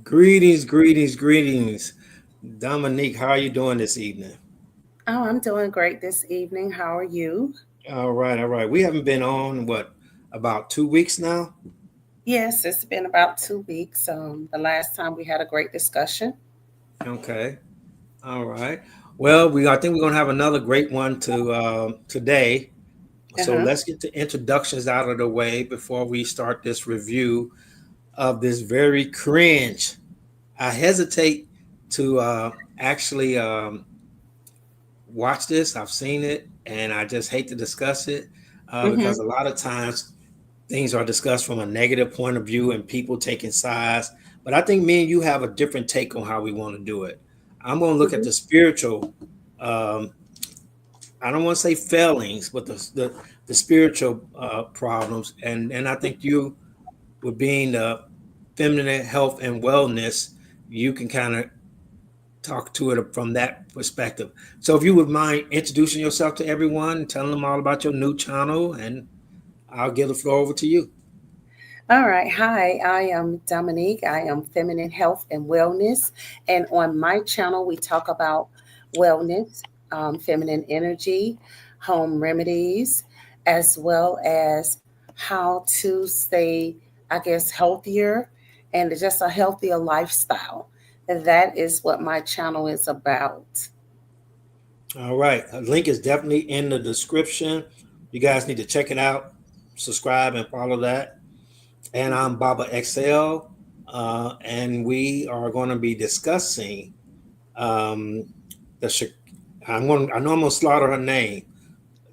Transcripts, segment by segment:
Greetings, greetings, greetings. Dominique, how are you doing this evening? Oh, I'm doing great this evening. How are you? All right, all right. We haven't been on about 2 weeks now? Yes, it's been about 2 weeks. The last time we had a great discussion. Okay. All right. Well, I think we're gonna have another great one today. So Uh-huh. let's get the introductions out of the way before we start this review of this very cringe. I hesitate to actually watch this. I've seen it, and I just hate to discuss it because Mm-hmm. a lot of times things are discussed from a negative point of view and people taking sides. But I think me and you have a different take on how we want to do it. I'm going to look at Mm-hmm. the spiritual. Um, I don't want to say failings, but the spiritual problems, and I think you, with being the feminine health and wellness, you can kind of talk to it from that perspective. So if you would mind introducing yourself to everyone, telling them all about your new channel, and I'll give the floor over to you. All right. Hi, I am Dominique. I am Feminine Health and Wellness. And on my channel, we talk about wellness, feminine energy, home remedies, as well as how to stay, I guess, healthier and just a healthier lifestyle. And that is what my channel is about. All right. A link is definitely in the description. You guys need to check it out, subscribe, and follow that. And I'm Baba XL, and we are going to be discussing um, the. I know I'm going to slaughter her name.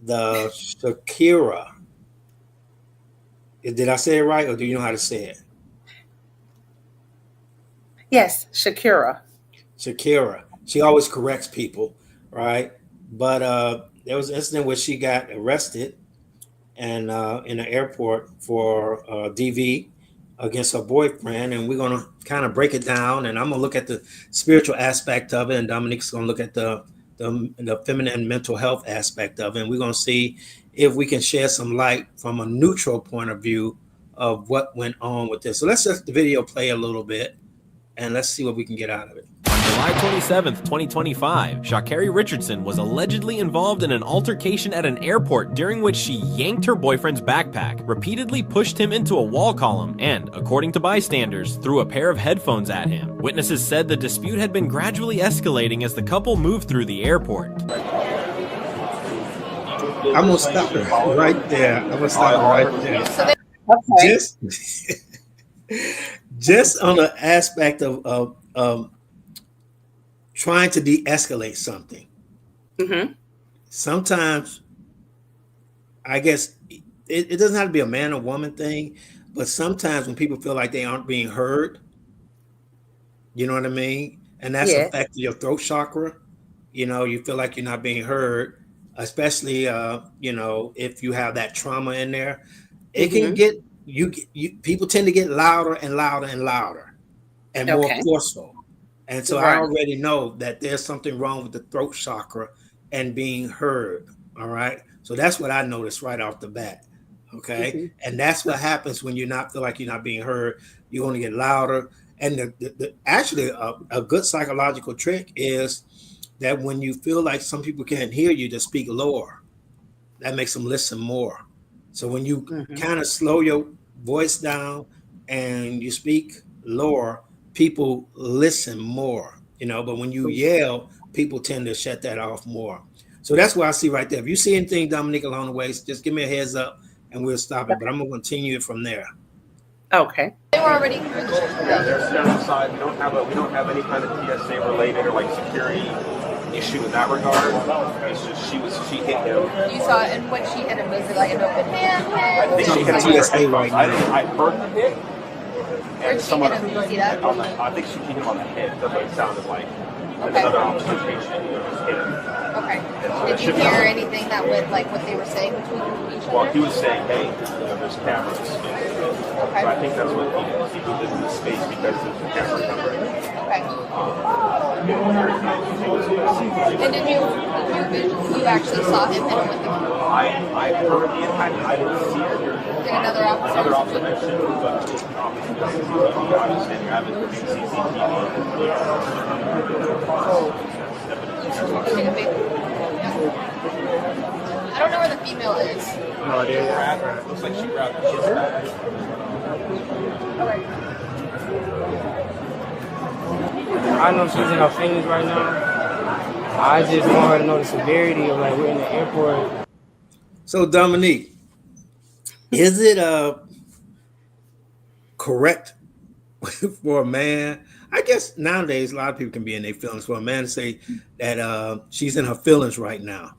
The Shakira. Did I say it right, or do you know how to say it? Yes, Shakira. Shakira. She always corrects people, right? But there was an incident where she got arrested and in the airport for DV against her boyfriend, and we're gonna kind of break it down. And I'm gonna look at the spiritual aspect of it, and Dominic's gonna look at the feminine mental health aspect of it, and we're gonna see if we can share some light from a neutral point of view of what went on with this. So let's let the video play a little bit, and let's see what we can get out of it. On July 27th, 2025, Sha'Carri Richardson was allegedly involved in an altercation at an airport during which she yanked her boyfriend's backpack, repeatedly pushed him into a wall column, and, according to bystanders, threw a pair of headphones at him. Witnesses said the dispute had been gradually escalating as the couple moved through the airport. I'm gonna stop it right there. I'm gonna stop it right there. Okay. Just, just on the aspect of trying to de-escalate something. Mm-hmm. Sometimes, I guess it doesn't have to be a man or woman thing, but sometimes when people feel like they aren't being heard, you know what I mean, and that's Yes. affected your throat chakra. You feel like you're not being heard, especially if you have that trauma in there. It can Mm-hmm. get you people tend to get louder and louder and louder and more Okay. forceful. And so I Right. already know that there's something wrong with the throat chakra and being heard. All right. So that's what I noticed right off the bat. Okay. Mm-hmm. And that's what happens when you not feel like you're not being heard. You're going to get louder. And actually, a good psychological trick is that when you feel like some people can't hear you, to speak lower. That makes them listen more. So when you Mm-hmm. kind of slow your voice down and you speak lower, people listen more, but when you yell, people tend to shut that off more. So that's what I see right there. If you see anything, Dominique, along the way, just give me a heads up and we'll stop it. But I'm gonna continue it from there. Okay. They were already through the ship. Yeah, they're outside. We don't have any kind of TSA related or like security issue in that regard. It's just she hit him. You saw it, and when she hit him, was it like an open hand I hit? think she hit him with her headphones. I heard the hit. Where'd she hit him? Did you see that? I think she hit him on the head. That's what it sounded like. Okay. Another officer patient just hit him. Okay. And Did you hear anything that would, like, what they were saying between each Well, other? he was saying, hey, there's cameras. So I think that's what he did. He did in the space because there's a camera covering. Okay. And did you actually saw him hit him with the I heard the impact. I didn't see it. Did another officer? Another officer mentioned, but understanding. I haven't seen CCTV. I don't know where the female is. No idea. It looks like she grabbed the kid's bag. I know she's in her feelings right now. I just want her to know the severity of like we're in the airport. So Dominique, is it correct for a man? I guess nowadays a lot of people can be in their feelings. For a man to say that she's in her feelings right now.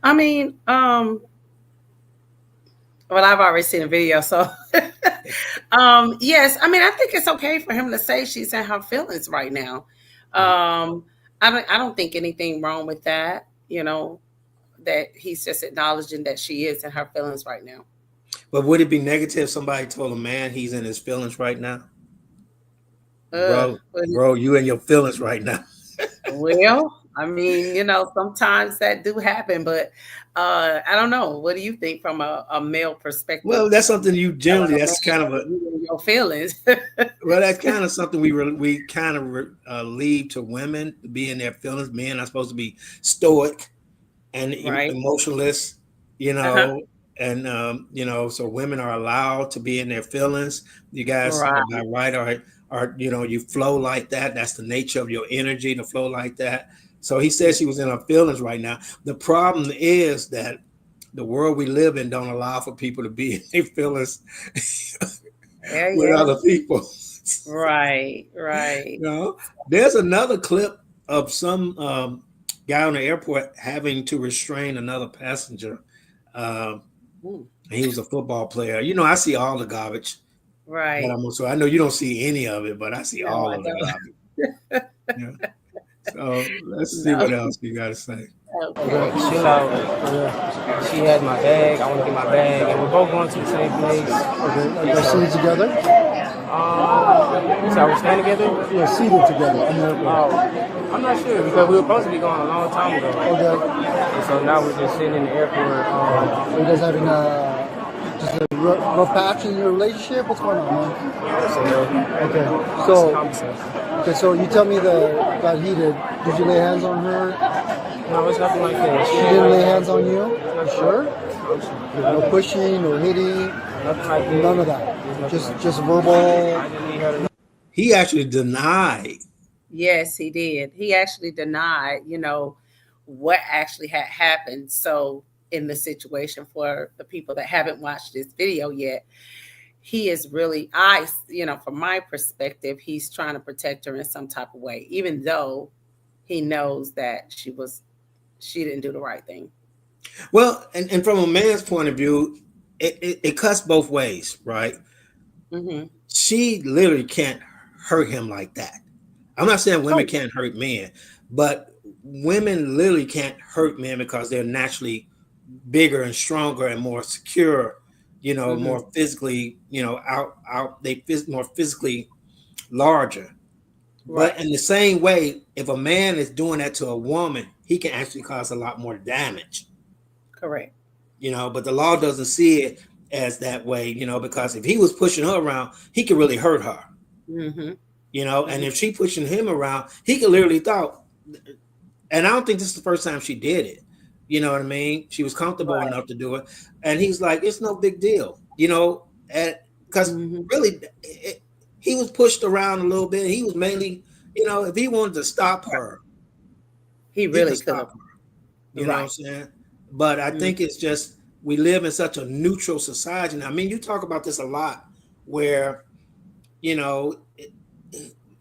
I mean, well, I've already seen a video, so yes. I mean, I think it's okay for him to say she's in her feelings right now. I don't think anything wrong with that. You know, that he's just acknowledging that she is in her feelings right now. But would it be negative if somebody told a man he's in his feelings right now? Bro, you in your feelings right now. Well, I mean, you know, sometimes that do happen, but I don't know. What do you think from a male perspective? Well, that's something you generally, that's kind of a, your feelings. well, that's kind of something we kind of leave to women to be in their feelings. Men are supposed to be stoic and emotionless, you know, and, you know, so women are allowed to be in their feelings. You guys by right are, you know, you flow like that. That's the nature of your energy to flow like that. So he said she was in her feelings right now. The problem is that the world we live in don't allow for people to be in their feelings with other people. Right. You know, there's another clip of some guy on the airport having to restrain another passenger. He was a football player. You know, I see all the garbage. Right. So I know you don't see any of it, but I see all of the garbage. Yeah. So let's see what else you got to say. Okay. Chill out. She had my bag. I want to get my bag, and we're both going to the same place. Okay. Are you seated together? So we're staying together? Yeah, seated together. I'm not sure because we were supposed to be going a long time ago. Okay. And so now we're just sitting in the airport. Are you guys having just a rough patch in your relationship? What's going on, man? Okay. So you tell me that got heated. Did you lay hands on her? No, it's nothing like that. She didn't lay hands on you? You sure? No pushing, no hitting? Nothing like that. None of that. Just verbal. He actually denied. Yes, he did. He actually denied, you know, what actually had happened. So in the situation, for the people that haven't watched this video yet, he is really, from my perspective, he's trying to protect her in some type of way, even though he knows that she didn't do the right thing. Well, and from a man's point of view, it cuts both ways, right? Mm-hmm. She literally can't hurt him like that. I'm not saying women can't hurt men, but women literally can't hurt men because they're naturally bigger and stronger and more secure, you know, more physically, you know, more physically larger. Right. But in the same way, if a man is doing that to a woman, he can actually cause a lot more damage. Correct. You know, but the law doesn't see it as that way, you know, because if he was pushing her around, he could really hurt her. Mm-hmm. You know, and if she pushing him around, he could literally thought, and I don't think this is the first time she did it. You know what I mean? She was comfortable enough to do it. And he's like, it's no big deal, you know, because really he was pushed around a little bit. He was mainly, you know, if he wanted to stop her, he really could stop her. You know what I'm saying? But I think it's just, we live in such a neutral society. Now, I mean, you talk about this a lot where, you know,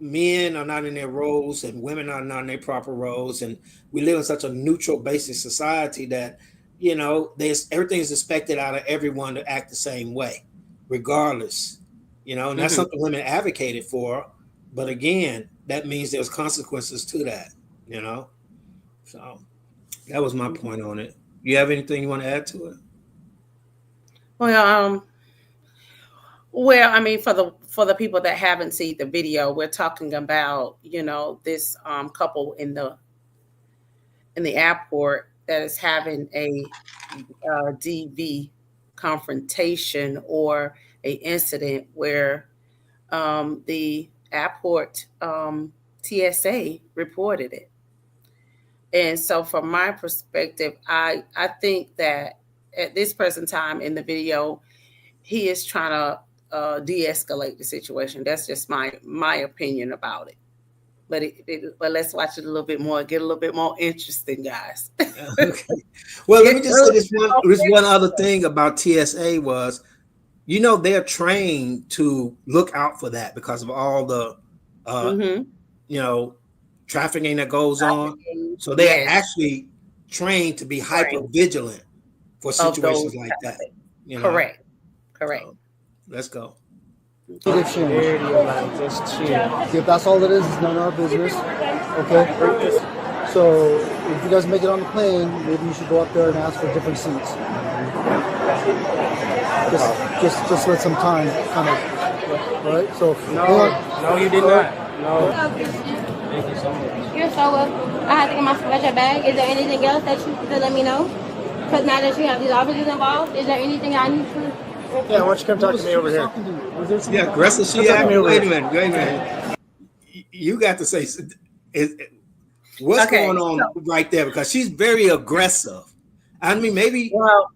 men are not in their roles and women are not in their proper roles. And we live in such a neutral basic society that, you know, everything is expected out of everyone to act the same way, regardless, you know, and that's something women advocated for. But again, that means there's consequences to that, you know? So that was my point on it. You have anything you want to add to it? Well, I mean, for the people that haven't seen the video, we're talking about, you know, this couple in the airport that is having a DV confrontation, or a incident where the airport TSA reported it. And so from my perspective, I think that at this present time in the video, he is trying to de-escalate the situation. That's just my opinion about it. But let's watch it a little bit more, get a little bit more interesting, guys. Okay. Well, let me just say this one other thing about TSA was, they're trained to look out for that because of all the, trafficking that goes on. So they're actually trained to be hyper vigilant for situations like that. Correct. So, let's go. Just chill. If that's all it is, it's none of our business. Okay. So if you guys make it on the plane, maybe you should go up there and ask for different seats. Just let some time, kind of. Right. So no, you did not. No. Thank you so much. You're so welcome. I have to get my special bag. Is there anything else that you could let me know? Because now that you have these officers involved, is there anything I need to? Yeah, why don't you come talk to me over here? Yeah, aggressive. Wait a minute. You got to say what's going on right there, because she's very aggressive. I mean, maybe. Well,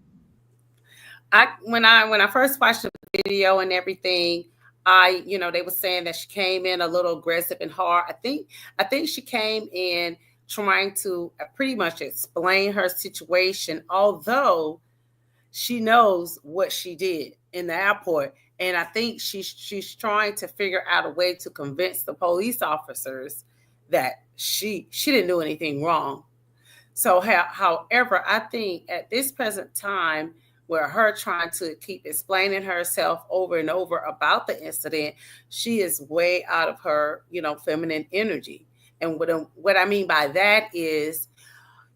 when I first watched the video and everything, they were saying that she came in a little aggressive and hard. I think she came in trying to pretty much explain her situation, although she knows what she did in the airport. And I think she's trying to figure out a way to convince the police officers that she didn't do anything wrong. So, however, I think at this present time, where her trying to keep explaining herself over and over about the incident, she is way out of her, feminine energy. And what I mean by that is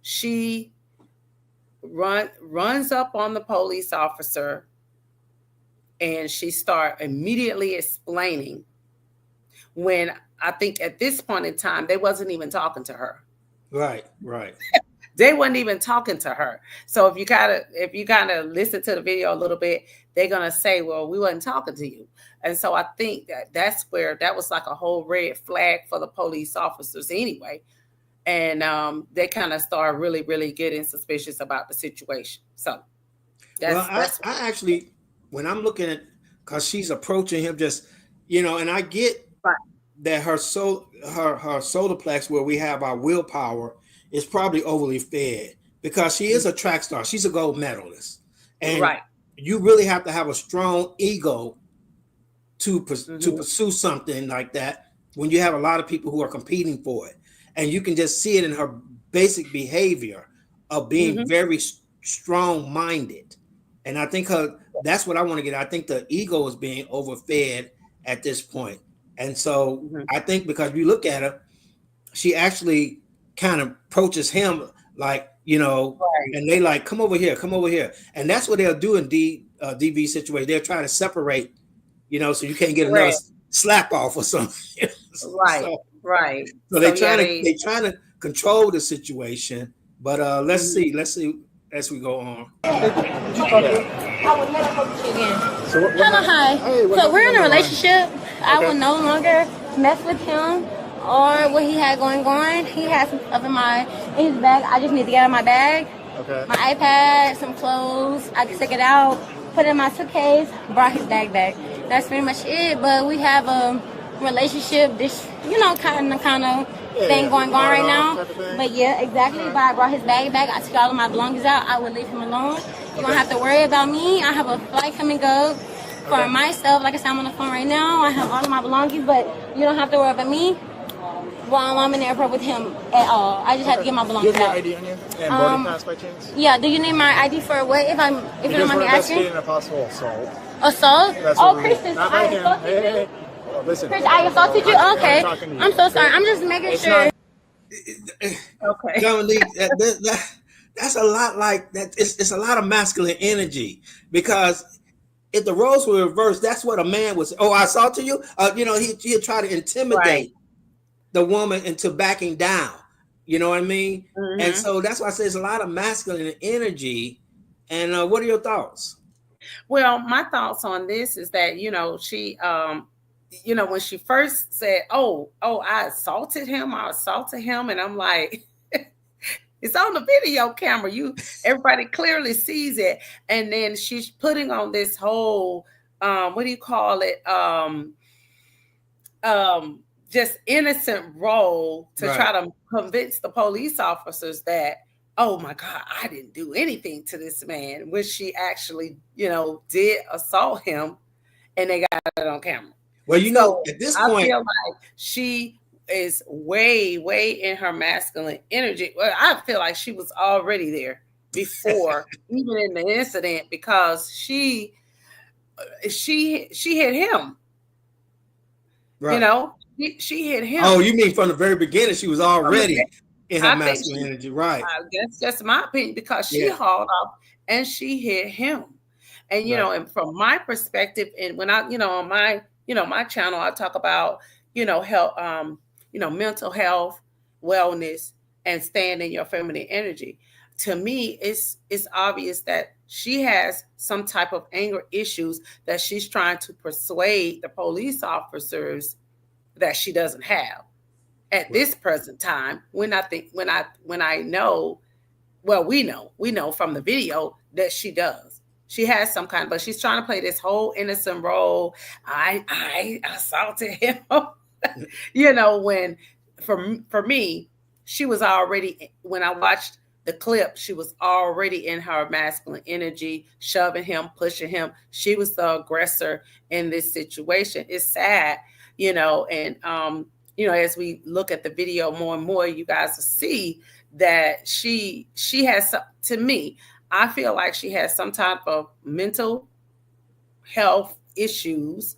she runs up on the police officer and she start immediately explaining, when I think at this point in time, they wasn't even talking to her. Right. They wasn't even talking to her. So if you kind of listen to the video a little bit, they're gonna say, "Well, we wasn't talking to you." And so I think that's where that was like a whole red flag for the police officers anyway. And they kind of start really, really getting suspicious about the situation. So that's I actually, when I'm looking at, because she's approaching him, just and I get that her solar plex, where we have our willpower, is probably overly fed, because she is a track star. She's a gold medalist. And you really have to have a strong ego to pursue something like that when you have a lot of people who are competing for it. And you can just see it in her basic behavior of being very strong-minded. And I think that's what I want to get. I think the ego is being overfed at this point. And so I think, because you look at her, she actually kind of approaches him like, and they like, come over here. And that's what they'll do in DV situation. They'll try to separate, so you can't get another slap off or something. Right. So they're trying to control the situation. But let's see as we go on. I would never talk to you again. Hello, hi. So we're in a relationship. I will no longer mess with him or what he had going on. He had some stuff in his bag. I just need to get out of my bag. Okay. My iPad, some clothes. I can take it out, put it in my suitcase, brought his bag back. That's pretty much it. But we have a relationship, this, kind of thing going on right now. But yeah, exactly. But I brought his bag back. I took all of my belongings out. I would leave him alone. You don't have to worry about me. I have a flight coming up for myself. Like I said, I'm on the phone right now. I have all of my belongings, but you don't have to worry about me while I'm in the airport with him at all. I just have to get my belongings out. Do you have your ID on you? And boarding pass by chance? Yeah. Do you need my ID for what? If you don't mind me asking. Investigating a possible assault. Assault? Oh, Kristen, not I by him. assaulted you. Hey. Listen. Chris, I assaulted you? Okay. I'm so sorry. I'm just making sure. Okay. Dominic, that's a lot like that. It's a lot of masculine energy, because if the roles were reversed, that's what a man would say. Oh, I assaulted you. He'll try to intimidate the woman into backing down. You know what I mean? And so that's why I say it's a lot of masculine energy. And what are your thoughts? Well, my thoughts on this is that, she, when she first said, I assaulted him, and I'm like, it's on the video camera. Everybody clearly sees it. And then she's putting on this whole, what do you call it? Just innocent role to Right. try to convince the police officers that, oh my God, I didn't do anything to this man, when she actually, did assault him, and they got it on camera. Well, So at this I point, feel like she is way, way in her masculine energy. Well, I feel like she was already there before even in the incident, because she hit him. right. She hit him. Oh, you mean from the very beginning, she was already in her I think masculine energy, right? That's just my opinion, because she hauled off and she hit him. And and from my perspective, and when I, on my channel, I talk about, health, mental health, wellness, and staying in your feminine energy. To me, it's obvious that she has some type of anger issues that she's trying to persuade the police officers that she doesn't have at this present time. We know from the video that she does. She has some kind, but she's trying to play this whole innocent role. I assaulted him, when for me, she was already, when I watched the clip, she was already in her masculine energy, shoving him, pushing him. She was the aggressor in this situation. It's sad, and as we look at the video more and more, you guys will see that she has some, to me, I feel like she has some type of mental health issues,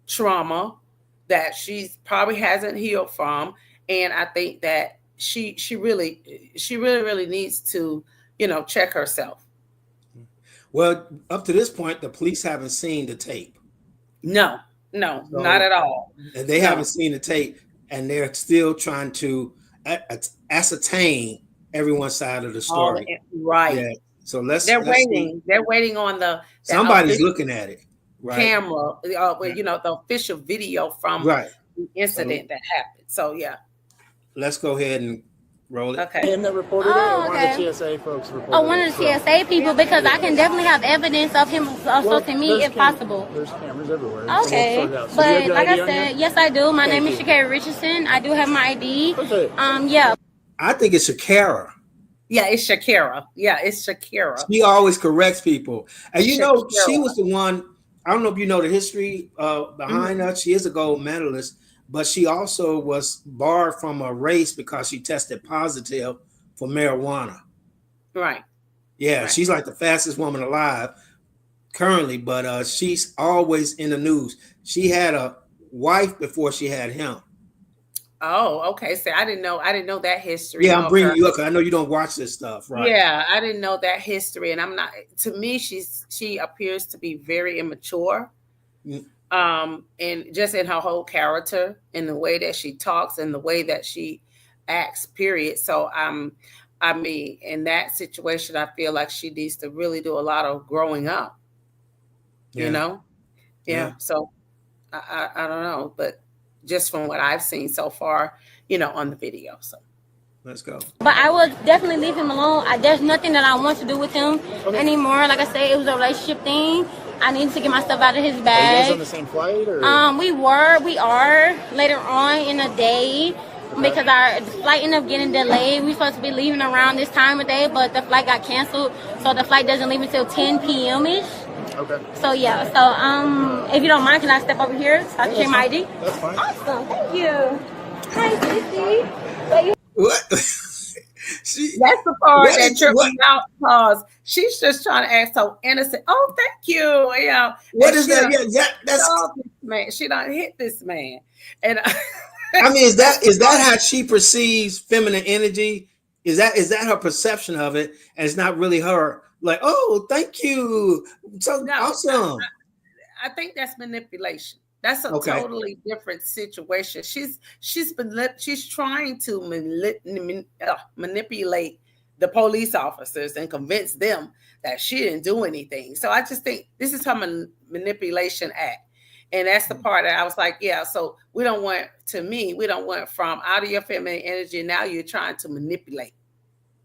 trauma that she probably hasn't healed from. And I think that she really needs to, check herself. Well, up to this point, the police haven't seen the tape. No, not at all. And they haven't seen the tape, and they're still trying to ascertain everyone's side of the story. Right. Yeah. So they're waiting. They're waiting on somebody's looking at it. Right. Camera, the official video from the incident that happened. So yeah. Let's go ahead and roll it. Okay. Him that reported it, or one of the TSA folks reported it? One of the TSA people, because I can definitely have evidence of him assaulting me if possible. There's cameras everywhere. Okay, So but like I said, yes I do. My name is Sha'Carri Richardson. I do have my ID. Okay. Yeah. I think it's Sha'Carri. Yeah, it's Sha'Carri. Yeah, it's Sha'Carri. She always corrects people. And she Sha'Carri. was the one, I don't know if you know the history behind her. She is a gold medalist, but she also was barred from a race because she tested positive for marijuana. Right. Yeah, Right. She's like the fastest woman alive currently, but she's always in the news. She had a wife before she had him. Oh, okay. So I didn't know that history. Yeah, I'm bringing you up because I know you don't watch this stuff, right? Yeah, I didn't know that history, and I'm not. To me, she appears to be very immature, and just in her whole character, in the way that she talks, and the way that she acts. Period. So I mean, in that situation, I feel like she needs to really do a lot of growing up. Yeah. Yeah. So I don't know, but just from what I've seen so far, on the video. So Let's go. But I will definitely leave him alone. There's nothing that I want to do with him anymore. Like I said, it was a relationship thing. I need to get my stuff out of his Are you bag. guys on the same flight, or? We are later on in the day. Because our flight ended up getting delayed. We were supposed to be leaving around this time of day, but the flight got canceled. So the flight doesn't leave until 10 p.m.-ish. Okay. So yeah, if you don't mind, can I step over here so I can show my ID? That's fine. Awesome, thank you. Hi, Sissy. What? that's the part that tripped me out, because she's just trying to act so innocent. Oh, thank you. What is that? Yeah, that's. This man. She done hit this man, and. I mean, is that how she perceives feminine energy? Is that her perception of it, and it's not really her? Like, oh, thank you, so awesome. I think that's manipulation. That's a totally different situation. She's trying to manipulate the police officers and convince them that she didn't do anything. So I just think this is her manipulation act. And that's the part that I was like, yeah, so we don't want from out of your feminine energy. Now you're trying to manipulate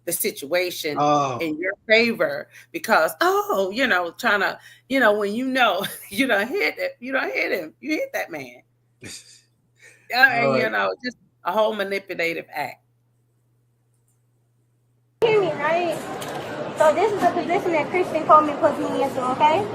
the situation in your favor because, trying to, when you don't hit it, you don't hit him, you hit that man. And, just a whole manipulative act. Hear me, right? So this is the position that Christian Coleman puts me into, okay?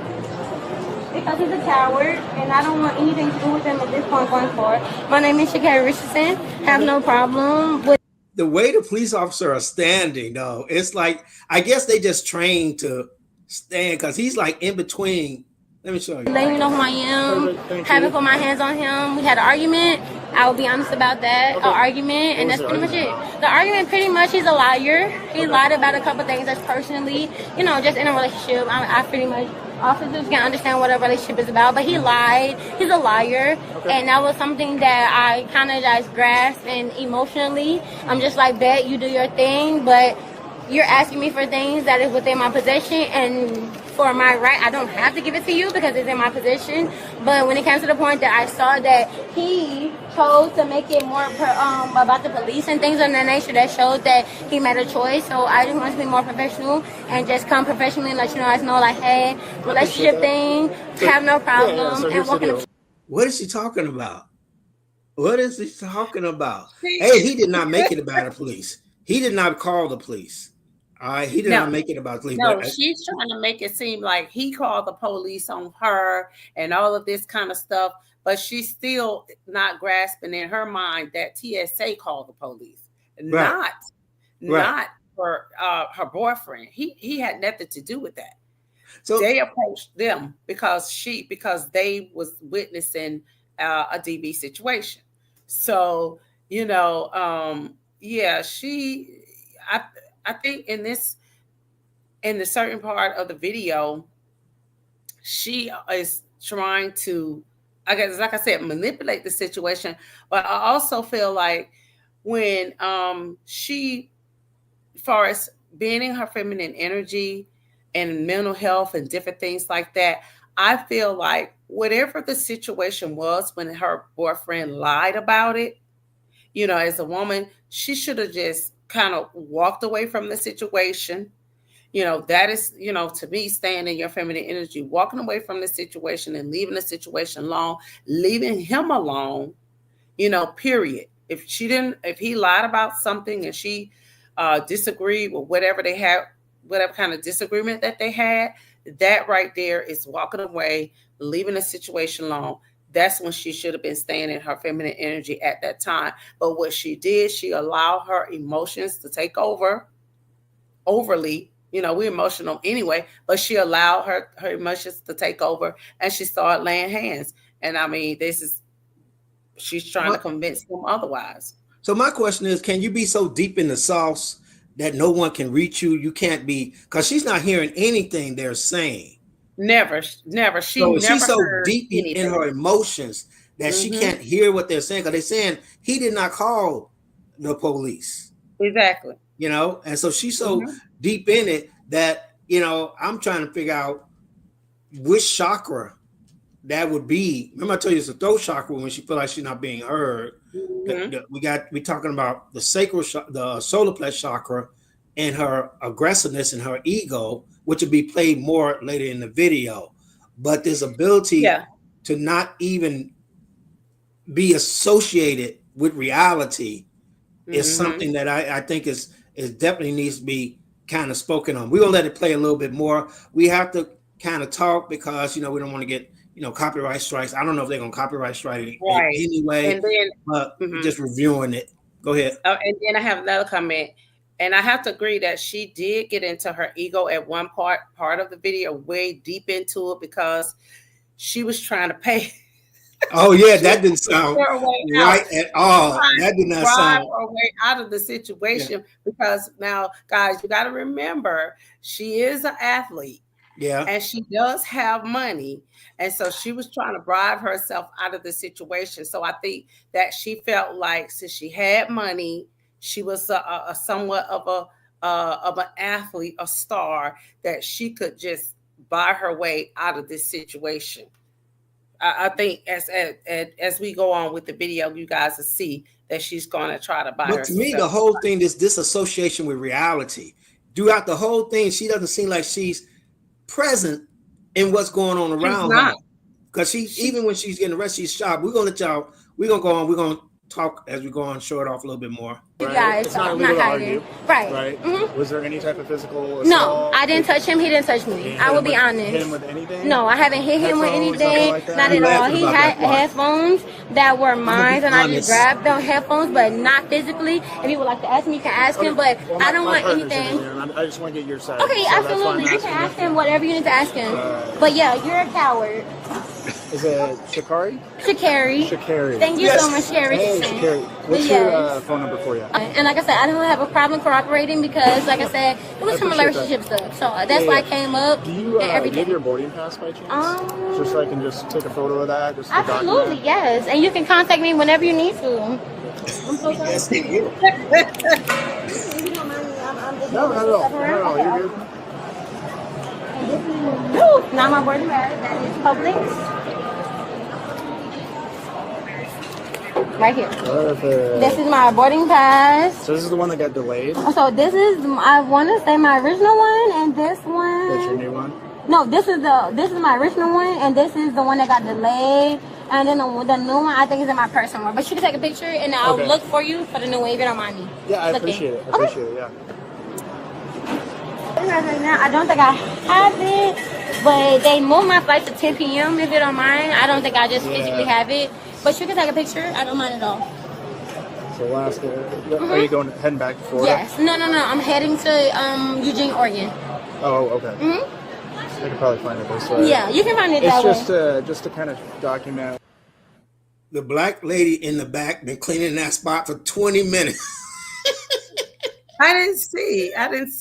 Because he's a coward, and I don't want anything to do with him at this point going forward. My name is Sha'Carri Richardson. Have no problem with the way the police officer are standing, though. It's like, I guess they just trained to stand because he's like in between. Let me show you. Letting you know who I am. Haven't put my hands on him. We had an argument. I will be honest about that. Okay. An argument, and that's pretty much it. The argument, pretty much, he's a liar. He lied about a couple things that's personally, just in a relationship. I pretty much, officers can understand what a relationship is about, but he lied. He's a liar, and that was something that I kind of just grasped, and emotionally, I'm just like, bet you do your thing, but you're asking me for things that is within my possession, and for my right, I don't have to give it to you because it's in my position. But when it comes to the point that I saw that he chose to make it more about the police and things of that nature, that showed that he made a choice. So I just want to be more professional and just come professionally and let you guys know, like, hey, relationship thing, have no problem. And walking up. What is she talking about? What is he talking about? Hey, he did not make it about the police. He did not call the police. All right, he did not make it about police. No, she's trying to make it seem like he called the police on her and all of this kind of stuff, but she's still not grasping in her mind that TSA called the police, not for her boyfriend. He had nothing to do with that. So they approached them because they was witnessing a DV situation. So I think in the certain part of the video, she is trying to, I guess, like I said, manipulate the situation. But I also feel like when she, as far as being in her feminine energy and mental health and different things like that, I feel like whatever the situation was when her boyfriend lied about it, as a woman, she should have just kind of walked away from the situation. That is, to me, staying in your feminine energy, walking away from the situation and leaving the situation alone, leaving him alone, period. If he lied about something and she disagreed with whatever they had, whatever kind of disagreement that they had, that right there is walking away, leaving the situation alone. That's when she should have been staying in her feminine energy at that time. But what she did, she allowed her emotions to take over overly. We're emotional anyway, but she allowed her emotions to take over and she started laying hands. And I mean, she's trying to convince them otherwise. So my question is, can you be so deep in the sauce that no one can reach you? You can't be, because she's not hearing anything they're saying. Never. She's so deep in her emotions that she can't hear what they're saying, because they're saying he did not call the police. Exactly. And so she's so deep in it that, I'm trying to figure out which chakra that would be. Remember I told you it's a throat chakra when she feels like she's not being heard. We're talking about the sacral, the solar plex chakra, and her aggressiveness and her ego, which will be played more later in the video. But this ability to not even be associated with reality is something that I think is definitely needs to be kind of spoken on. We're gonna let it play a little bit more. We have to kind of talk because we don't want to get copyright strikes. I don't know if they're gonna copyright strike it anyway. And then, but just reviewing it. Go ahead. And then I have another comment. And I have to agree that she did get into her ego at one part of the video, way deep into it, because she was trying to pay. Oh yeah, that didn't sound right at all. That did not sound her way out of the situation because now, guys, you got to remember she is an athlete. Yeah, and she does have money, and so she was trying to bribe herself out of the situation. So I think that she felt like since she had money, she was a somewhat of of an athlete, a star, that she could just buy her way out of this situation. I think as we go on with the video, you guys will see that she's going to try to buy But to me, herself. the whole thing is disassociation with reality. Throughout the whole thing, she doesn't seem like she's present in what's going on around her. Because she even when she's getting arrested, she's shocked. We're gonna let y'all. We're gonna go on. We're gonna talk as we go on, show it off a little bit more. Right. It's not illegal to argue. Right. Right. Mm-hmm. Was there any type of physical assault? No, I didn't touch him. He didn't touch me. I will be honest. Hit him with anything? No, I haven't hit him with Headphones, anything. nothing like that? Not at all. He had headphones that were mine, and I just grabbed the headphones, but not physically. If you would like to ask me, you can ask him, but I don't want anything. I just want to get your side. Okay, so absolutely. You can ask him whatever you need to ask him. But yeah, you're a coward. Is it Sha'Carri? Sha'Carri. Sha'Carri. Thank you so much, Sha'Carri. Hey, Sha'Carri. What's your phone number for you? And like I said, I don't have a problem cooperating because, like I said, it was some relationship stuff. So that's why I came up Do you and everything. have your boarding pass by chance? Just so I can just take a photo of that? Just to Absolutely, document? yes. And you can contact me whenever you need to. I'm so sorry. Yes, it is. No, not at all. No, you're good. Not my boarding pass. That is Publix. Right here. Perfect. This is my boarding pass. So this is the one that got delayed? So this is, I want to say my original one, and this one. That's your new one? No, this is my original one, and this is the one that got delayed. And then the new one, I think, is in my personal one. But you can take a picture, and I'll look for you for the new one if you don't mind me. Yeah, I appreciate it. I appreciate it, yeah. Right now, I don't think I have it, but they moved my flight to 10 p.m. if you don't mind. I don't think I just physically have it. But you can take a picture. I don't mind at all. So last, are you heading back to Florida? Yes. No. I'm heading to Eugene, Oregon. Oh, okay. Mm-hmm. I could probably find it this way. Yeah, you can find it that way. It's just to kind of document. The black lady in the back been cleaning that spot for 20 minutes. I didn't see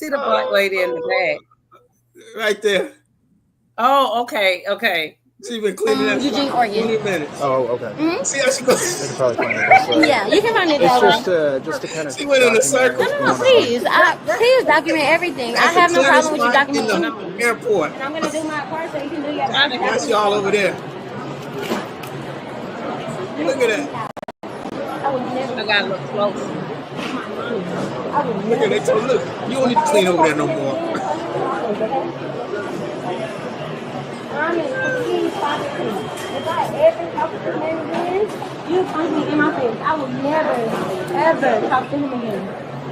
the black lady in the bag. Right there. Oh, okay. She's been cleaning that Eugene, spot for Oregon. 20 minutes. Oh, okay. Mm-hmm. See how she goes? I could probably find it this way. Yeah, you can find it that way. It's just to kind of. She went in a circle. No, please. Please document everything. I have no problem with you documenting. In the airport. And I'm going to do my part so you can do your part. That's y'all over there. Look at that. I would never. I gotta look close. Look at that. Look, you don't need to clean over there no more. I'm in complete poverty. If I ever talk to him again, you punch me in my face. I will never, ever talk to him again.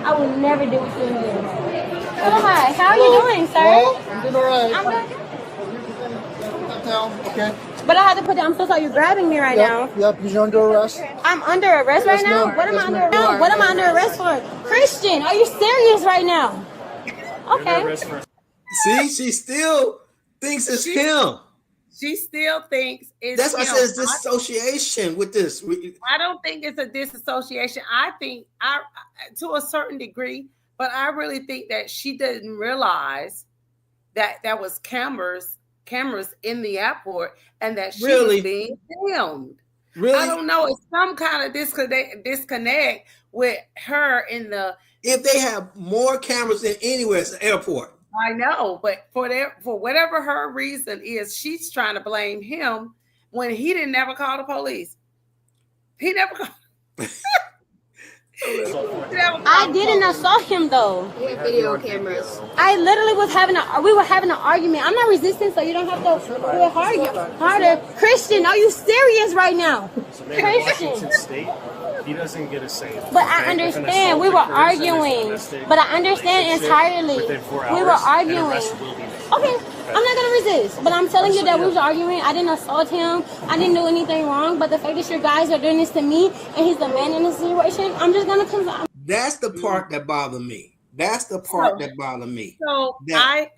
I will never do it to him again. Oh, hi. How are you doing, sir? Well, I'm doing all right. I'm good. Okay. But I have to put down. I'm so sorry. You're grabbing me right now. Yep, you're under arrest. I'm under arrest right now? ma'am. What am I Yes, under ma'am. arrest? What am I under arrest for? Christian, are you serious right now? Okay. See, she still thinks it's him. She still thinks it's That's why I him. said it's disassociation with this. I don't think it's a disassociation. I think to a certain degree, but I really think that she didn't realize that there was cameras in the airport and that she was being filmed. Really? I don't know. It's some kind of disconnect with her in the. If they have more cameras than anywhere, it's an airport. I know, but for whatever her reason is, she's trying to blame him when he didn't never call the police. He never called. I didn't assault him though. We have video cameras. I literally we were having an argument. I'm not resisting, so you don't have to do it harder. Christian, are you serious right now? So maybe Washington State, he doesn't get a say. But I understand. We were arguing. But I understand entirely. We were arguing. Okay, I'm not gonna resist. But I'm telling you that we was arguing. I didn't assault him. I didn't do anything wrong. But the fact that you guys are doing this to me and he's the man in the situation, I'm just gonna come. That's the part that bothered me. That's the part that bothered me. So I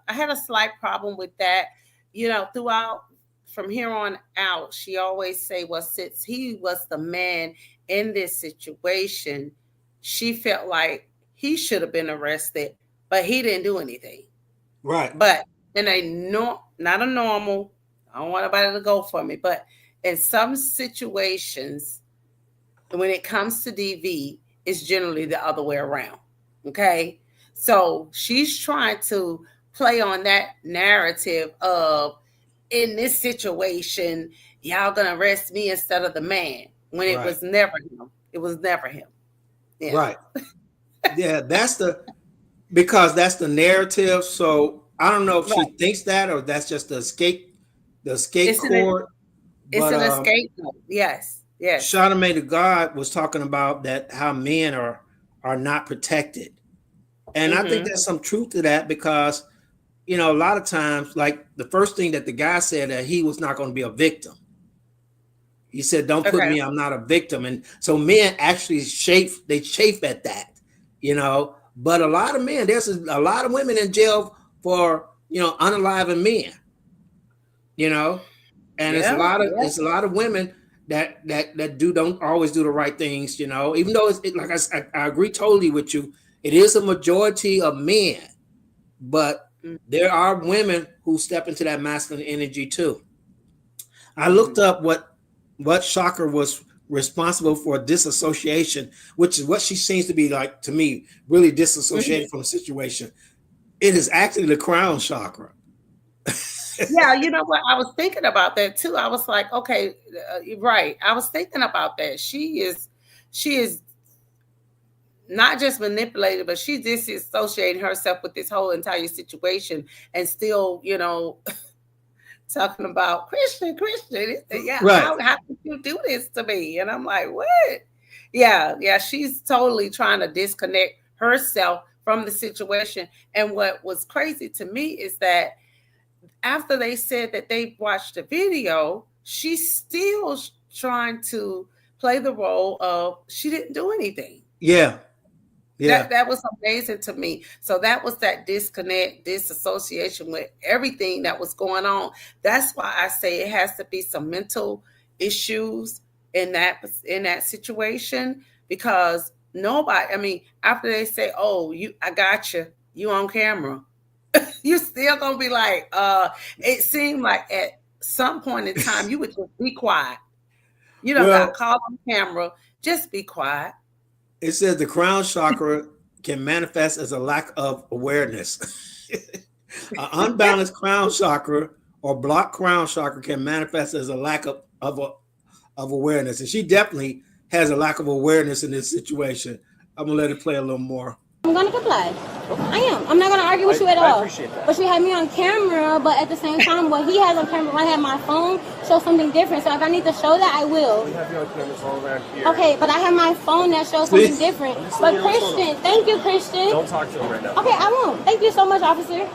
had a slight problem with that. You know, throughout from here on out, she always say, well, since he was the man in this situation, she felt like he should have been arrested, but he didn't do anything. Right. But in not a normal, I don't want anybody to go for me, but in some situations, when it comes to DV, it's generally the other way around. Okay. So she's trying to play on that narrative of, in this situation, y'all gonna arrest me instead of the man, when it was never him. It was never him. Yeah. Right. Yeah, because that's the narrative. So I don't know if she thinks that or that's just the escape cord. It's an escape mode. Yes. Yes. Charlamagne the God was talking about that, how men are not protected. And I think there's some truth to that, because a lot of times, like the first thing that the guy said, that he was not going to be a victim. He said, don't put me, I'm not a victim. And so men actually chafe at that, but a lot of men, there's a lot of women in jail for, unaliving men, and it's a lot of women that don't always do the right things, even though like I agree totally with you. It is a majority of men, but there are women who step into that masculine energy too. I looked up what Sha'Carri was responsible for disassociation, which is what she seems to be like to me, really disassociated from the situation. It is actually the crown chakra. Yeah, you know what? I was thinking about that too. I was like, okay, right. I was thinking about that. She is not just manipulated, but she's disassociating herself with this whole entire situation, and still, talking about Christian. Yeah, right. How could you do this to me? And I'm like, what? Yeah. She's totally trying to disconnect herself from the situation. And what was crazy to me is that after they said that they watched the video, she's still trying to play the role of she didn't do anything. Yeah. That was amazing to me. So that was that disconnect, disassociation with everything that was going on. That's why I say it has to be some mental issues in that situation, because nobody, I mean, after they say, oh, I got you on camera, you still gonna be like, it seemed like at some point in time you would just be quiet. Got caught on camera, just be quiet. It says the crown chakra can manifest as a lack of awareness. An unbalanced crown chakra or blocked crown chakra can manifest as a lack of awareness. And she definitely has a lack of awareness in this situation. I'm going to let it play a little more. I'm going to comply. I am. I'm not going to argue with you at all. I appreciate that. But you had me on camera, but at the same time, what he has on camera, when I have my phone, shows something different. So if I need to show that, I will. We have you on camera all around here. Okay, but I have my phone that shows something different. But Christian, thank you, Christian. Don't talk to him right now. Okay, I won't. Thank you so much, officer.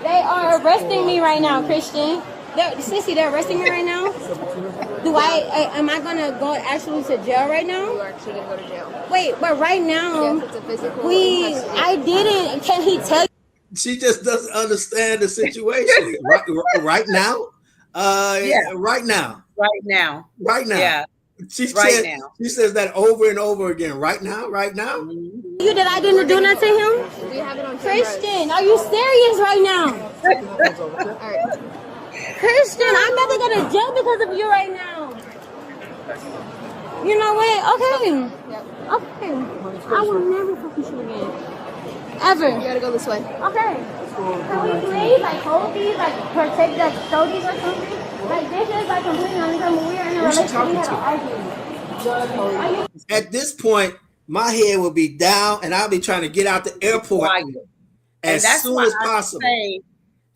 They are arresting me right now, Christian. They're arresting me right now. Am I gonna go actually to jail right now? You're actually gonna go to jail. Wait, but right now, yes, it's a physical I didn't. Can he tell you? She just doesn't understand the situation. right now? Right now. Yeah. She says that over and over again. Right now. You that I didn't do nothing to him? We have it on Christian, are you serious right now? All right. Christian, I'm about to go to jail because of you right now. You know what? Okay. Yep. Okay. I will never fucking shoot again. Ever. You gotta go this way. Okay. Can we please hold these, protect throw these or something? This is completely unacceptable. We are in a relationship. We have to argue. At this point, my head will be down and I'll be trying to get out the airport as soon as possible.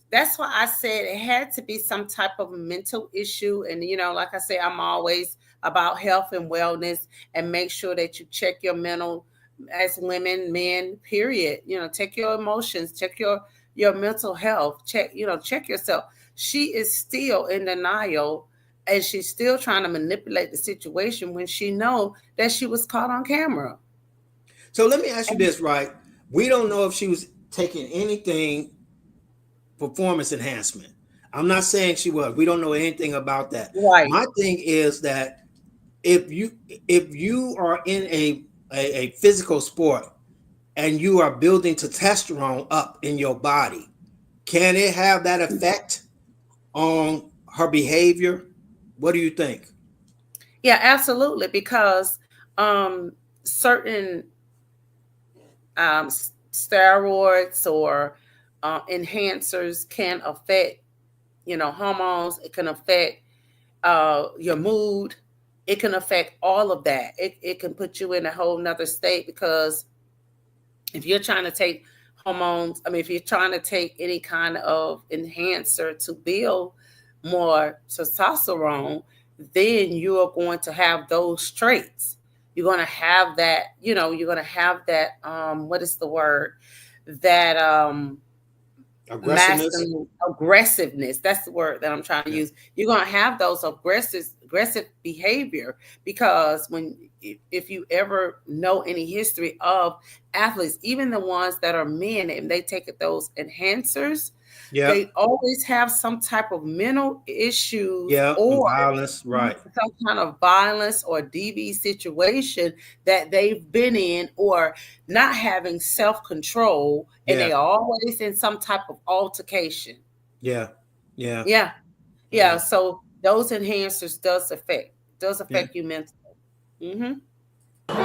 That's why I said it had to be some type of mental issue. And, like I say, I'm always about health and wellness, and make sure that you check your mental, as women, men, period. Check your emotions, check your mental health, check yourself. She is still in denial, and she's still trying to manipulate the situation when she know that she was caught on camera. So let me ask you this, right? We don't know if she was taking anything performance enhancement. I'm not saying she was. We don't know anything about that. Right. My thing is that if you are in a physical sport and you are building testosterone up in your body, can it have that effect on her behavior? What do you think? Yeah, absolutely. Because certain steroids or enhancers can affect, hormones. It can affect your mood. It can affect all of that. It can put you in a whole nother state, because if you're trying to take hormones, if you're trying to take any kind of enhancer to build more testosterone, then you are going to have those traits. You're going to have that, what is the word? That aggressiveness. That's the word that I'm trying to use. You're going to have those aggressive behavior, because if you ever know any history of athletes, even the ones that are men, and they take those enhancers, they always have some type of mental issues or violence, right? Some kind of violence or DV situation that they've been in, or not having self-control, and they are always in some type of altercation. Yeah. So those enhancers does affect you mentally. So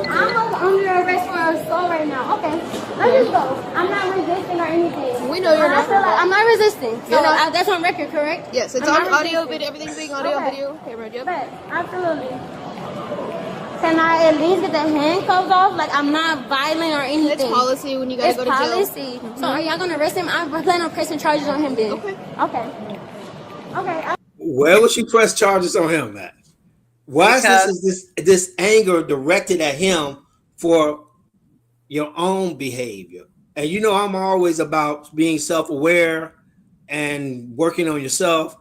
I'm under arrest for assault right now. Okay, let's just go. I'm not resisting or anything. We know you're not. I feel like I'm not resisting. So that's on record, correct? Yes, it's on audio, video, everything's being audio, video, camera. Yep. Absolutely. Can I at least get the handcuffs off? Like, I'm not violent or anything. It's policy when you guys go to jail. It's policy. So are y'all gonna arrest him? I'm planning on pressing charges on him then. Okay. Where would she press charges on him at? Why is this anger directed at him for your own behavior? And I'm always about being self-aware and working on yourself.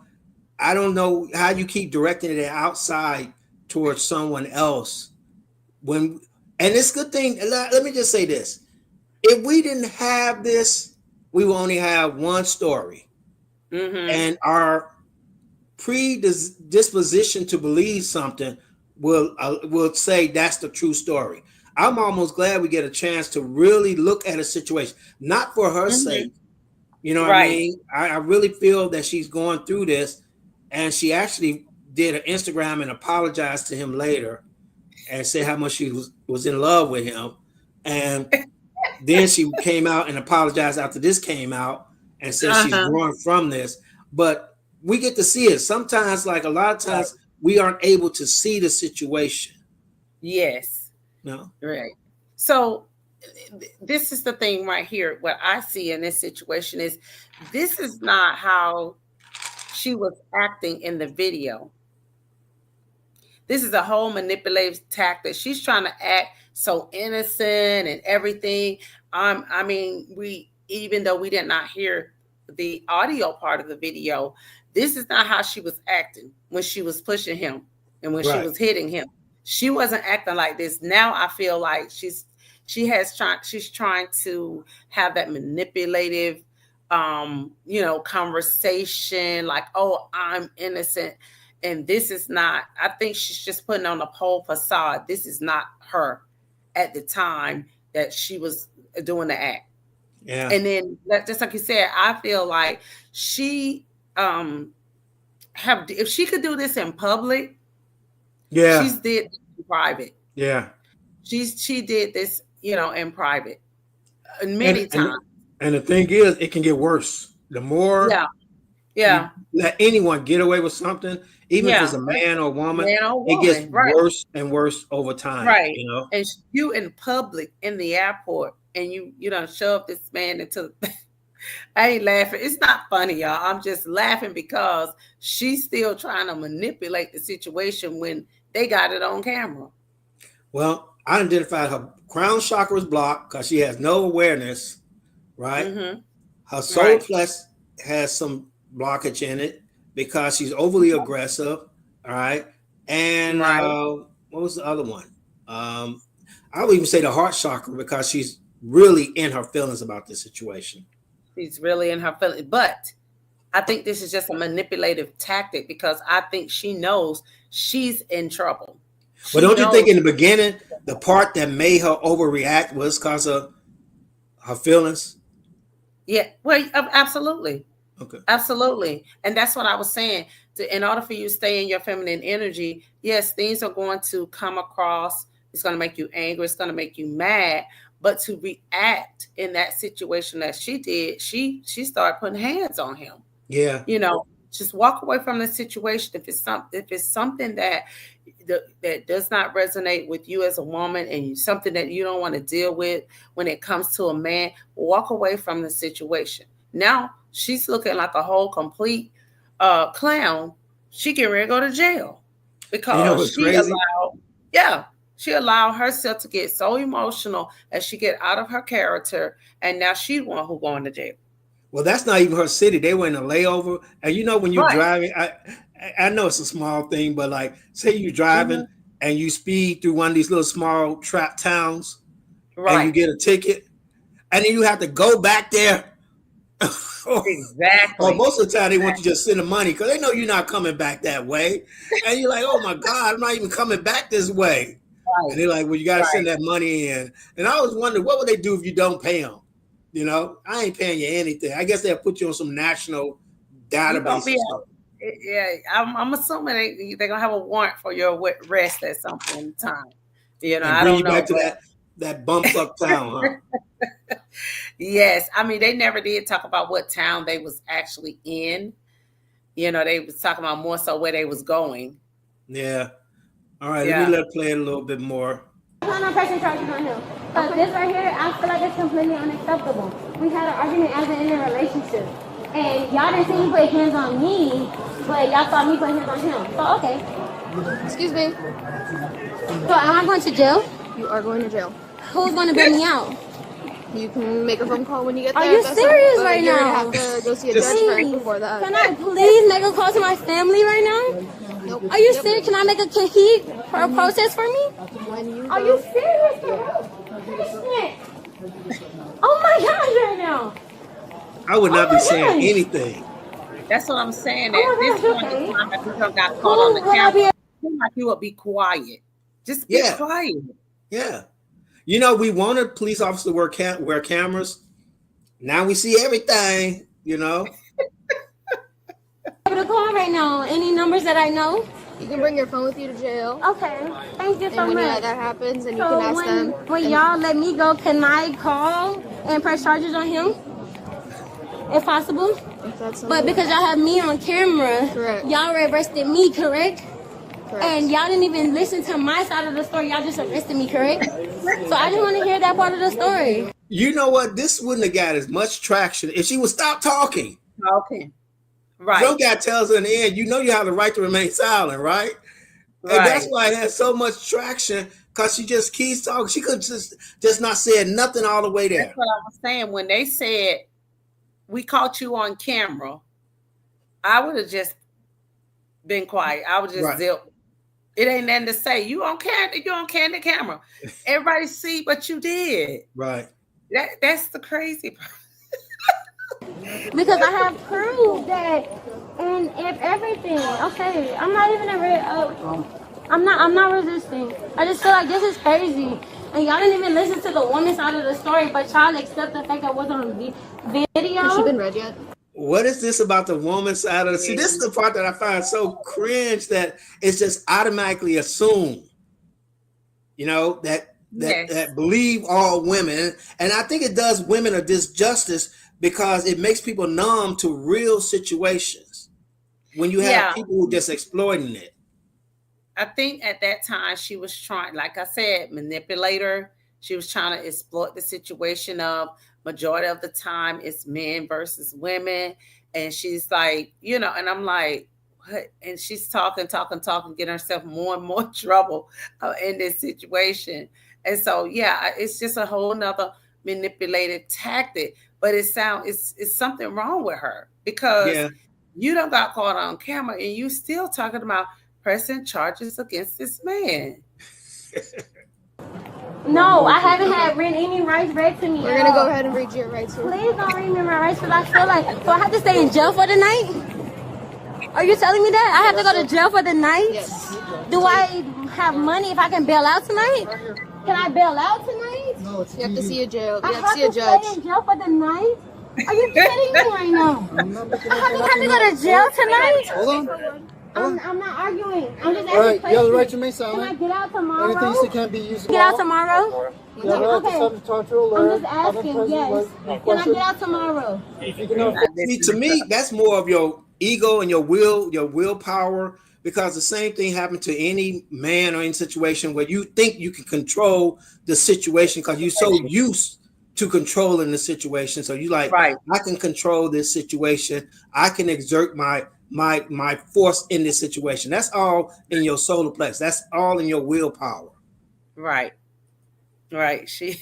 I don't know how you keep directing it outside towards someone else. And it's a good thing. Let me just say this. If we didn't have this, we would only have one story. And our predisposition to believe something will say that's the true story. I'm almost glad we get a chance to really look at a situation, not for her sake. You know what I mean? I really feel that she's going through this, and she actually did an Instagram and apologized to him later and said how much she was in love with him. And then she came out and apologized after this came out and said she's growing from this. But we get to see it. Sometimes, like a lot of times, we aren't able to see the situation. Yes. No. Right. So this is the thing right here. What I see in this situation is this is not how she was acting in the video. This is a whole manipulative tactic. She's trying to act so innocent and everything. Even though we did not hear the audio part of the video, this is not how she was acting when she was pushing him and when she was hitting him. She wasn't acting like this. Now I feel like she's trying to have that manipulative conversation, like, oh, I'm innocent. And this is not, I think she's just putting on a whole facade. This is not her at the time that she was doing the act. Yeah. And then, just like you said, I feel like she, if she could do this in public, she's did this in private. Yeah. She did this, in private many times. And the thing is, it can get worse. The more you let anyone get away with something, even if it's a man or woman, it gets worse and worse over time. Right. And you in public in the airport, and you shove this man into I ain't laughing. It's not funny, y'all. I'm just laughing because she's still trying to manipulate the situation when they got it on camera. Well, I identified her crown chakra is blocked because she has no awareness, right? Mm-hmm. Her solar plexus has some blockage in it because she's overly aggressive, all right? And what was the other one? I would even say the heart chakra because she's really in her feelings about this situation. She's really in her feelings. But I think this is just a manipulative tactic because I think she knows she's in trouble. But don't you think in the beginning, the part that made her overreact was because of her feelings? Yeah, well, absolutely. Okay. Absolutely. And that's what I was saying. In order for you to stay in your feminine energy, yes, things are going to come across It's going to make you angry. It's going to make you mad. But to react in that situation that she did, she started putting hands on him. Yeah. You know, just walk away from the situation. If it's something that does not resonate with you as a woman, and something that you don't want to deal with when it comes to a man, walk away from the situation. Now she's looking like a whole complete clown. She can ready to go to jail because she allowed herself to get so emotional as she get out of her character, and now she's the one who going to jail. Well, that's not even her city. They were in a layover, and you know when you're driving, I know it's a small thing, but like say you're driving and you speed through one of these little small trap towns, and you get a ticket, and then you have to go back there. Exactly. Well, most of the time they want you to just send the money because they know you're not coming back that way, and you're like, oh my God, I'm not even coming back this way. Right. And they're like, well, you got to send that money in. And I always wonder, what would they do if you don't pay them? You know, I ain't paying you anything. I guess they'll put you on some national database. Yeah, I'm assuming they're going to have a warrant for your arrest at some point in time. You know, I don't know. Back to that bumfuck town, huh? Yes. I mean, they never did talk about what town they was actually in. You know, they was talking about more so where they was going. Yeah. All right, let me play it a little bit more. I'm not pressing charges on him. Because this right here, I feel like it's completely unacceptable. We had an argument as in a relationship. And y'all didn't see me put hands on me, but y'all saw me put hands on him. So, okay. Excuse me. So, am I going to jail? You are going to jail. Who's going to bail me out? You can make a phone call when you get there. Are you serious right now? now? You're going to have to go see a judge first before that. Can I please make a call to my family right now? Nope. Are you serious? Can he protest for me? Are you serious? Oh my gosh, right now. I would not be saying anything. That's what I'm saying. At this point in time, if you got caught on the camera, like you would be quiet. Just be quiet. Yeah. You know, we wanted police officers to wear cameras. Now we see everything, you know. To call right now. Any numbers that I know? You can bring your phone with you to jail. Okay. Thank you so much. When that happens, and you can ask them. When y'all let me go, can I call and press charges on him? If possible? But because y'all have me on camera, y'all arrested me, correct? And y'all didn't even listen to my side of the story. Y'all just arrested me, correct? So I just want to hear that part of the story. You know what? This wouldn't have got as much traction if she would stop talking. Okay. Right. Some guy tells her in the end, you know you have the right to remain silent, right? And that's why it has so much traction, because she just keeps talking. She could just not said nothing all the way there. That's what I was saying. When they said, we caught you on camera, I would have just been quiet. I would just zip. It ain't nothing to say. You on the camera. Everybody see what you did. Right. That's the crazy part. Because I have proof that, and if everything, okay, I'm not even I'm not resisting. I just feel like this is crazy, and y'all didn't even listen to the woman's side of the story, but y'all accept the fact that it wasn't on video. Has she been read yet? What is this about the woman's side of the? See, this is the part that I find so cringe that it's just automatically assumed. You know that believe all women, and I think it does women a disjustice, because it makes people numb to real situations when you have people who just exploiting it. I think at that time she was trying, like I said, manipulate her. She was trying to exploit the situation of majority of the time it's men versus women. And she's like, you know, and I'm like, what? And she's talking, getting herself more and more trouble in this situation. And so, it's just a whole nother manipulated tactic. But it's something wrong with her, because you don't got caught on camera and you still talking about pressing charges against this man. No, I haven't had any rights read to me. We're gonna go ahead and read your rights. Please don't read me my rights, because I feel like, so I have to stay in jail for the night? Are you telling me that I have to go to jail for the night? Yes. Do I have money if I can bail out tonight? Can I bail out tonight? No, you have to see a jail. You I have to see a judge. Stay in jail for the night? Are you kidding me right now? I have to go to jail tonight? Hold on. I'm not arguing. I'm just asking All right, you have the questions. right to remain Can I silent. get out tomorrow? Anything you say can't be used. Get out tomorrow? You have the right to self-talk to a lawyer. I'm just asking, yes. Can I get out tomorrow? See, to me, that's more of your ego and your willpower, because the same thing happened to any man or any situation where you think you can control the situation because you're so used to controlling the situation. So you like, Right. I can control this situation. I can exert my force in this situation. That's all in your solar plex. That's all in your willpower. Right. She.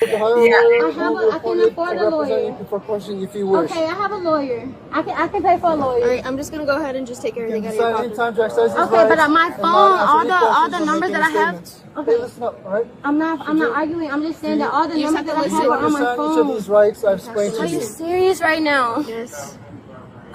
I can afford a lawyer. For questioning if you wish. Okay, I have a lawyer. I can pay for a lawyer. All right, I'm just gonna go ahead and just take everything out of your pocket. Okay, but on my phone, all the numbers that I have. Okay, listen up, all right? I'm not arguing. I'm just saying that all the numbers that I have are on my Each of phone. these rights I've explained to Are you you. serious right now? Yes.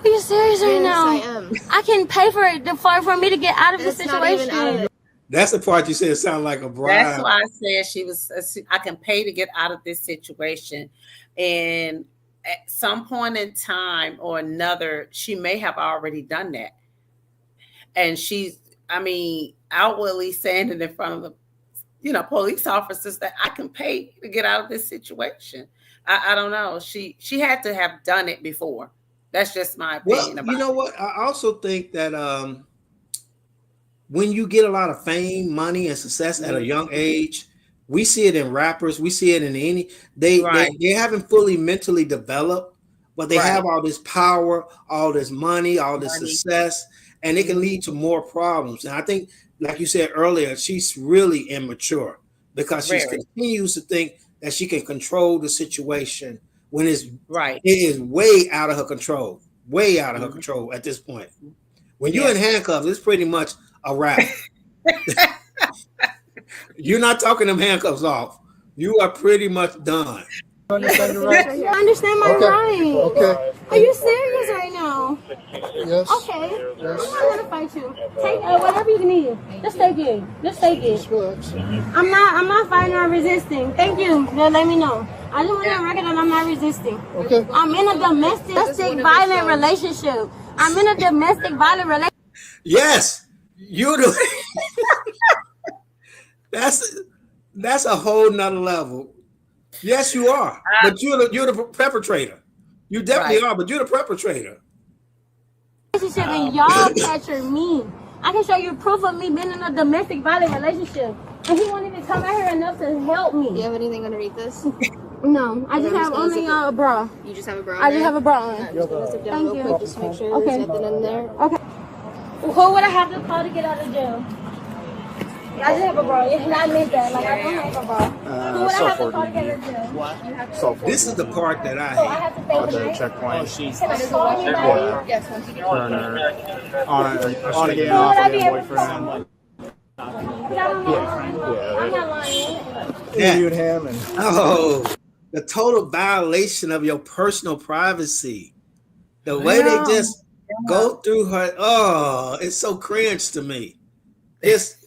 Are you serious right Yes, now? I am. I can pay for it for me to get out of the It's not even out of situation. it. That's the part you said sound like a bribe. That's why I said she was. I can pay to get out of this situation, and at some point in time or another, she may have already done that, and she's. I mean, outwardly saying it in front of the, police officers that I can pay to get out of this situation. I don't know. She had to have done it before. That's just my opinion. Well, you know what? I also think that when you get a lot of fame, money, and success at a young age, we see it in rappers. We see it in they haven't fully mentally developed, but they have all this power, all this money, all this success, and it can lead to more problems. And I think, like you said earlier, she's really immature because she continues to think that she can control the situation when it is way out of her control, at this point. When you're in handcuffs, it's pretty much a wrap. You're not talking them handcuffs off. You are pretty much done. I understand my right. Okay. Are you serious right now? Yes. Okay. I'm not gonna fight you. Take whatever you need. Just take it. I'm not fighting or resisting. Thank you. Let me know. I just want to record that I'm not resisting. Okay. I'm in a domestic violent relationship. Yes, you do. That's a whole nother level. Yes, you are. But you're the perpetrator. You definitely are, but you're the perpetrator. Relationship and y'all capture me. I can show you proof of me being in a domestic violent relationship. And he won't even come out here enough to help me. Do you have anything underneath this? No, I just have only a bra. You just have a bra on I just have a bra on. I'm just gonna sit down real quick just to make sure there's nothing in there. Okay. Who would I have to call to get out of jail? I just have a bra. Yeah, I meant that. Like, I don't have a bra. Who would I have to call to get out of jail? This is the part that I So I hate. have to stay overnight? Checkpoint. Can I call you back? Yes, once you get On again, So off would I be again, able to boyfriend. call? Because I don't know. I'm not lying. Interviewed him and Oh, the total violation of your personal privacy. The way they just go through her. Oh, it's so cringe to me. Just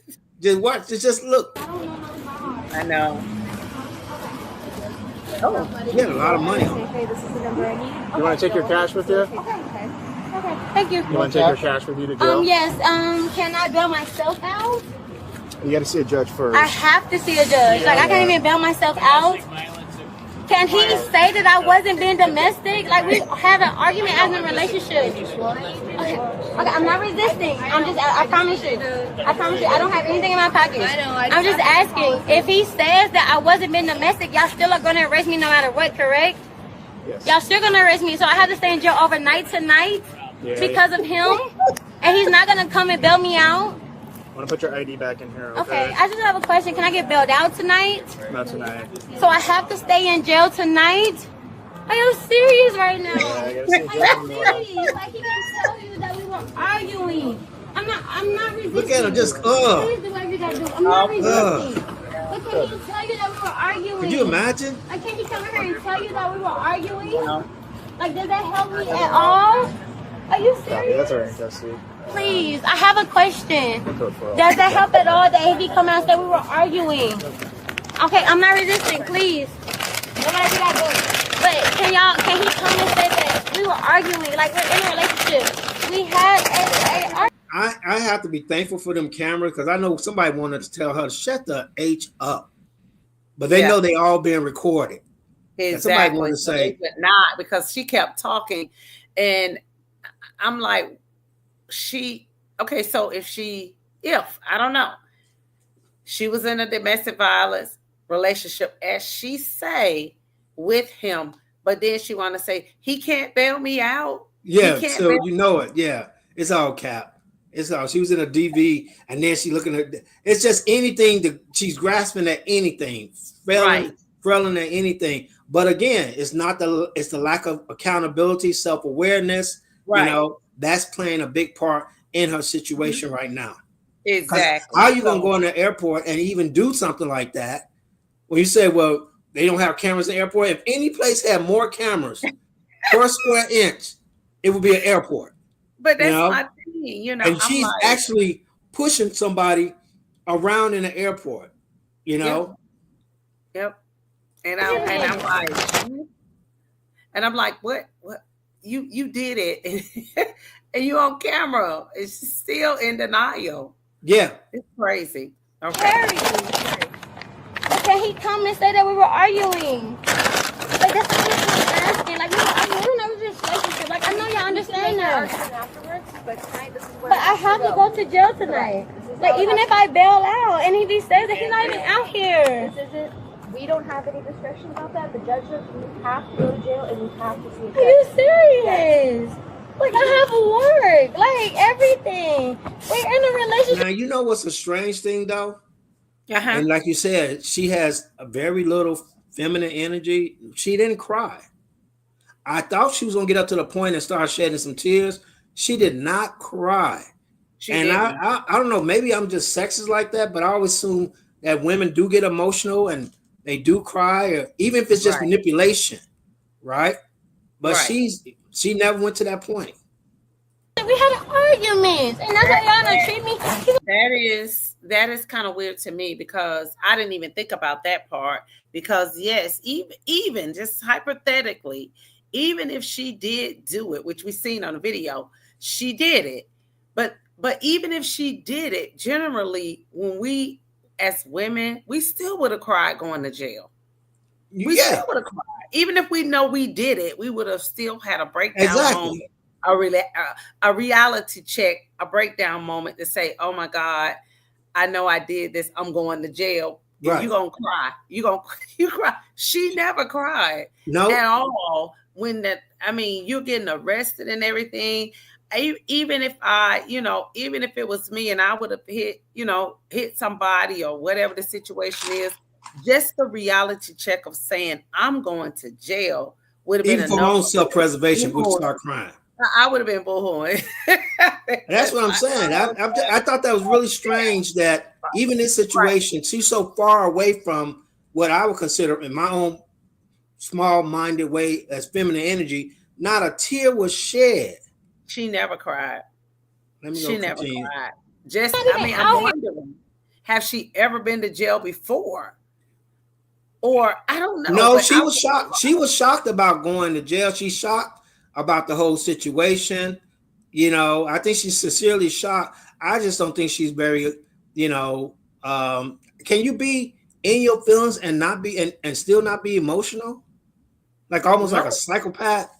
watch. Just look. I know. Oh, you had a lot of money on it. Okay, this is the number I need. you want to take your cash with you? Okay. Thank you. You want to take your cash with you to jail? Yes. Can I bail myself out? You got to see a judge first. I have to see a judge. Like, I can't even bail myself out. Can he say that I wasn't being domestic? Like, we had an argument as in a relationship. Okay, I'm not resisting. I promise you. I don't have anything in my pocket. I'm just asking. If he says that I wasn't being domestic, y'all still are going to arrest me no matter what, correct? Yes. Y'all still going to arrest me. So I have to stay in jail overnight tonight because of him? And he's not going to come and bail me out? I want to put your ID back in here, Okay, I just have a question. Can I get bailed out tonight? Not tonight. So I have to stay in jail tonight? Are you serious right now? Yeah, I got to see a Are judge. you serious? Like, he didn't tell you that we were arguing. I'm not resisting. Look at him, just Please do whatever you gotta do. I'm not resisting. But can he tell you that we were arguing? Could you imagine? Like, can he come here and tell you that we were arguing? Like, does that help me at all? Are you serious? That's all right, that's it. Please, I have a question. Code 12. Does that help at all that if he come out and say we were arguing? Okay, I'm not resisting, please. Whatever you gotta do. But can he come and say that we were arguing, like we're in a relationship? we had I have to be thankful for them cameras because I know somebody wanted to tell her to shut the H up, but they know they all being recorded. Exactly. Somebody wanted to So say they would not, because she kept talking, and I'm like, so if I don't know, she was in a domestic violence relationship, as she say, with him, but then she want to say he can't bail me out. Yeah, so you know it. Yeah, it's all cap. It's all. She was in a DV, and then she looking at. It's just anything that she's grasping at anything, failing at anything. But again, it's the lack of accountability, self-awareness. Right. You know, that's playing a big part in her situation right now. Exactly. How are you gonna go in the airport and even do something like that when you say, well, they don't have cameras in the airport? If any place had more cameras per square inch, it would be an airport. But that's my thing, you know. And she's actually pushing somebody around in the airport, you know. Yep. And I'm like, what? You did it, and you on camera. It's still in denial. Yeah, it's crazy. Okay. Harry. Okay, he come and say that we were arguing. Like, that's what I'm asking. Like, we were arguing. We don't know this relationship. Like, I know y'all understand that. Afterwards, but tonight, this is where but I have to go to jail tonight. Like, even if I bail out, and if he says that he's not even out here. This isn't. We don't have any discretion about that. The judge says you have to go to jail and you have to see a judge. Are you serious? Like, I have work, like everything. We're in a relationship. Now, you know what's a strange thing though? And like you said, she has a very little feminine energy. She didn't cry. I thought she was gonna get up to the point and start shedding some tears. She did not cry. I don't know, maybe I'm just sexist like that, but I always assume that women do get emotional and they do cry, or even if it's just manipulation, right? But she never went to that point. We had an argument, and that's how y'all don't treat me. That is kind of weird to me, because I didn't even think about that part. Because yes, even just hypothetically, even if she did do it, which we seen on the video, she did it. But even if she did it, generally, when we as women, we still would have cried going to jail. We still would have cried. Even if we know we did it, we would have still had a breakdown moment, a reality check, a breakdown moment to say, oh my God, I know I did this. I'm going to jail. You're going to cry. You cry. She never cried at all. You're getting arrested and everything. Even if even if it was me and I would have hit somebody or whatever the situation is, just the reality check of saying I'm going to jail would have been enough. Even for own self-preservation, would start crying. I would have been bullhorn. That's what I'm saying. I thought that was really strange that even in this situation, she's so far away from what I would consider, in my own small-minded way, as feminine energy. Not a tear was shed. She never cried. She never cried. I'm wondering, have she ever been to jail before? Or I don't know. No, she was shocked. She was shocked about going to jail. She's shocked about the whole situation. I think she's sincerely shocked. I just don't think she's very, can you be in your feelings and not be and still not be emotional? Like almost like a psychopath?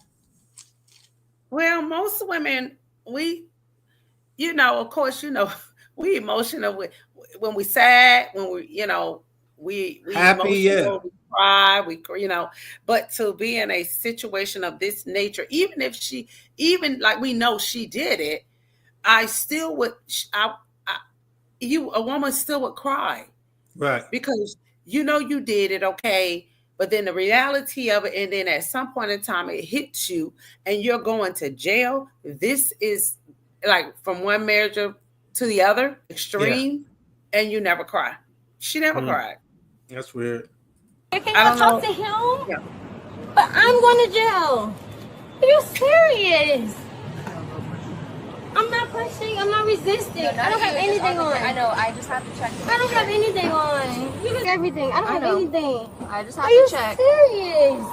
Well, most women, of course, we emotional when we sad, when we happy, we cry, but to be in a situation of this nature, even like we know she did it, I still would, a woman still would cry. Right. Because you did it, okay. But then the reality of it, and then at some point in time, it hits you and you're going to jail. This is like from one marriage to the other, extreme, and you never cry. She never cried. That's weird. Can I talk to him? Yeah. But I'm going to jail. Are you serious? I'm not pushing. I'm not resisting. No, I don't have anything on. I know. I just have to check. I don't have anything on. You got everything. I don't have anything. I just have to check. Are you serious?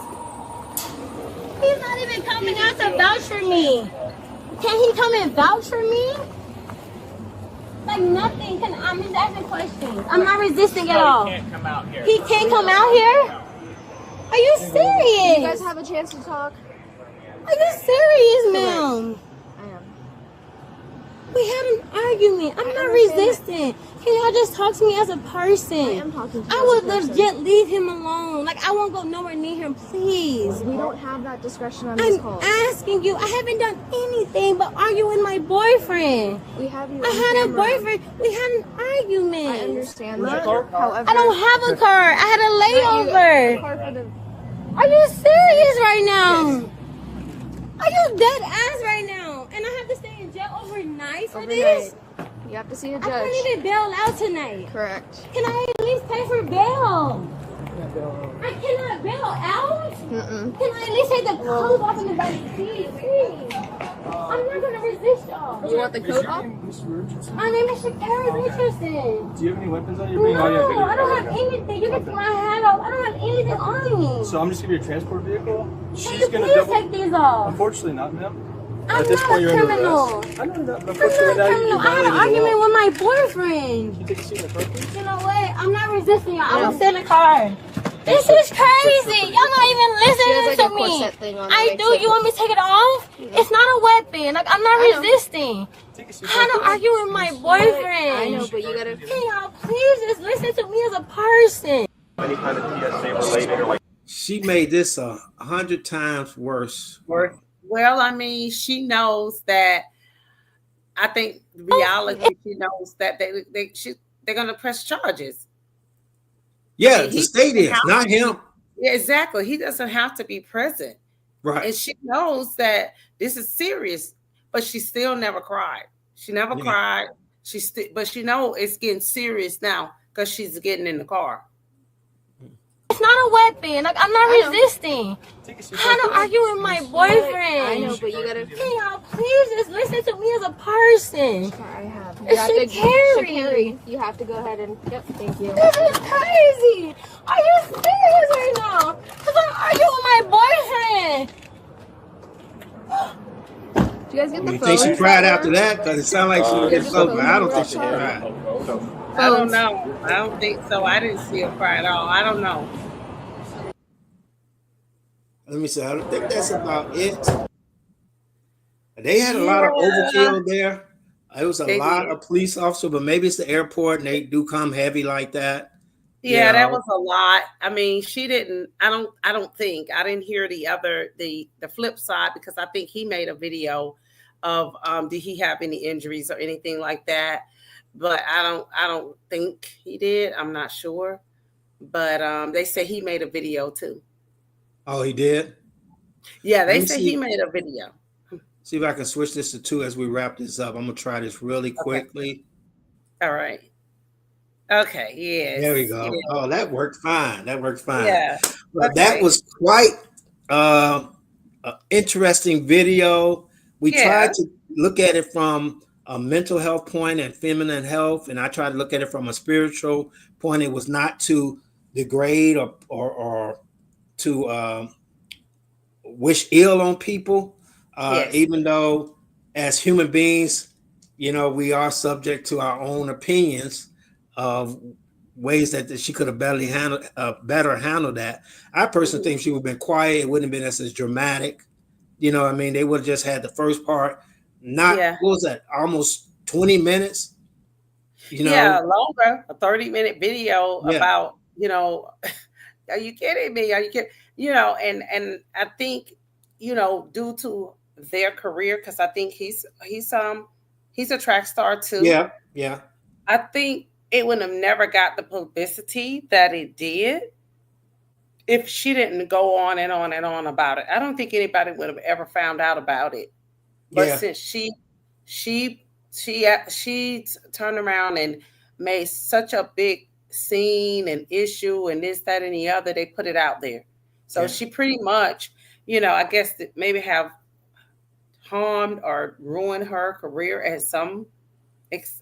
He's not even coming out to vouch for me. Can he come and vouch for me? Like nothing. I'm just asking questions. I'm not resisting at all. He can't come out here. He can't come out here? Are you serious? You guys have a chance to talk? Are you serious, ma'am? I am. We had an argument. I'm not resisting. Can y'all just talk to me as a person? I am talking to you I as would a person. legit leave him alone. Like, I won't go nowhere near him, please. We don't have that discretion on this I'm call. asking you. I haven't done anything but argue with my boyfriend. We have you I on had a camera. boyfriend. We had an argument. I understand that. However, I don't have a car. I had a a layover. car for the Are you serious right now? Are you dead ass right now? And I have to stay in jail overnight for this? You have to see a I judge. can't even bail out tonight. Correct. Can I at least pay for bail? I cannot bail out? Mm-mm. Can I at least take the clothes off in the back seat? Please. I'm not going to resist y'all. You want the coat off? My name is Sha'Carri Richardson. Do you have any weapons on you? No, I don't have anything. You can see my hat off. I don't have anything on me. So I'm just gonna be a transport vehicle. Can She's you gonna please double. take these off? Unfortunately, not, ma'am. I'm At this not point, a you're under criminal. arrest. I know that. I'm not a Unfortunately, now criminal. you're I had an violating the argument law. with my boyfriend. Can you take a seat in the car, please? You know what? I'm not resisting y'all. I'm gonna sit in the car. This is crazy. Y'all not even She has listening like to a me. corset thing on. I do. You want me to take it off? It's not a weapon. Like, I'm not I know. resisting. Take a seat. I had to argue with my boyfriend. I know, but you gotta. Can y'all please just listen to me as a person? Any kind of TSA related or like She made this 100 times worse. Well, I mean, she knows that. I think reality, she knows that they're going to press charges. Yeah, And the he state is, doesn't have not to him. Yeah, exactly. He doesn't have to be present. Right. And she knows that this is serious, but she still never cried. She never Yeah. cried. But she know it's getting serious now because she's getting in the car. It's not a weapon. Like, I'm not resisting. Take a seat. I had to argue with my boyfriend. I know, but you gotta. Can y'all please just listen to me as a person? I have. It's Sha'Carri. Sha'Carri. You have to go ahead and. Yep. Thank you. This is crazy. Are you serious right now? Because I'm arguing with my boyfriend. Do you guys get the You phones? think she cried after that? Because it sounded like she was getting so, but I don't think she cried. I don't know. I don't think so. I didn't see her cry at all. I don't know. Let me see. I don't think that's about it. They had a lot of overkill there. It was a They lot did. of police officers, but maybe it's the airport and they do come heavy like that. Yeah, You that know. was a lot. I mean, she didn't. I don't think. I didn't hear the flip side because I think he made a video of did he have any injuries or anything like that. But I don't think he did. I'm not sure. But they say he made a video too. Oh, he did? Yeah, Let they me say see. he made a video. See if I can switch this to 2 as we wrap this up. I'm going to try this really quickly. All right. Okay. Yes. There we go. Yeah. Oh, that worked fine. That worked fine. Yeah. But that Okay. was quite an interesting video. We Yeah. tried to look at it from a mental health point and feminine health, and I tried to look at it from a spiritual point. It was not to degrade or to wish ill on people, Yes. even though as human beings, we are subject to our own opinions of ways that she could have better handled that. I personally think she would have been quiet. It wouldn't have been as dramatic. You know what I mean? They would have just had the first part, what was that, almost 20 minutes? Yeah, longer, a 30-minute video Yeah. about, are you kidding me? Are you kidding? And I think, due to their career, because I think he's a track star too. Yeah. I think it would have never got the publicity that it did if she didn't go on and on and on about it. I don't think anybody would have ever found out about it. But Yeah. since she turned around and made such a big scene and issue and this, that, and the other, they put it out there. So Yeah. she pretty much, I guess that maybe have harmed or ruined her career at some.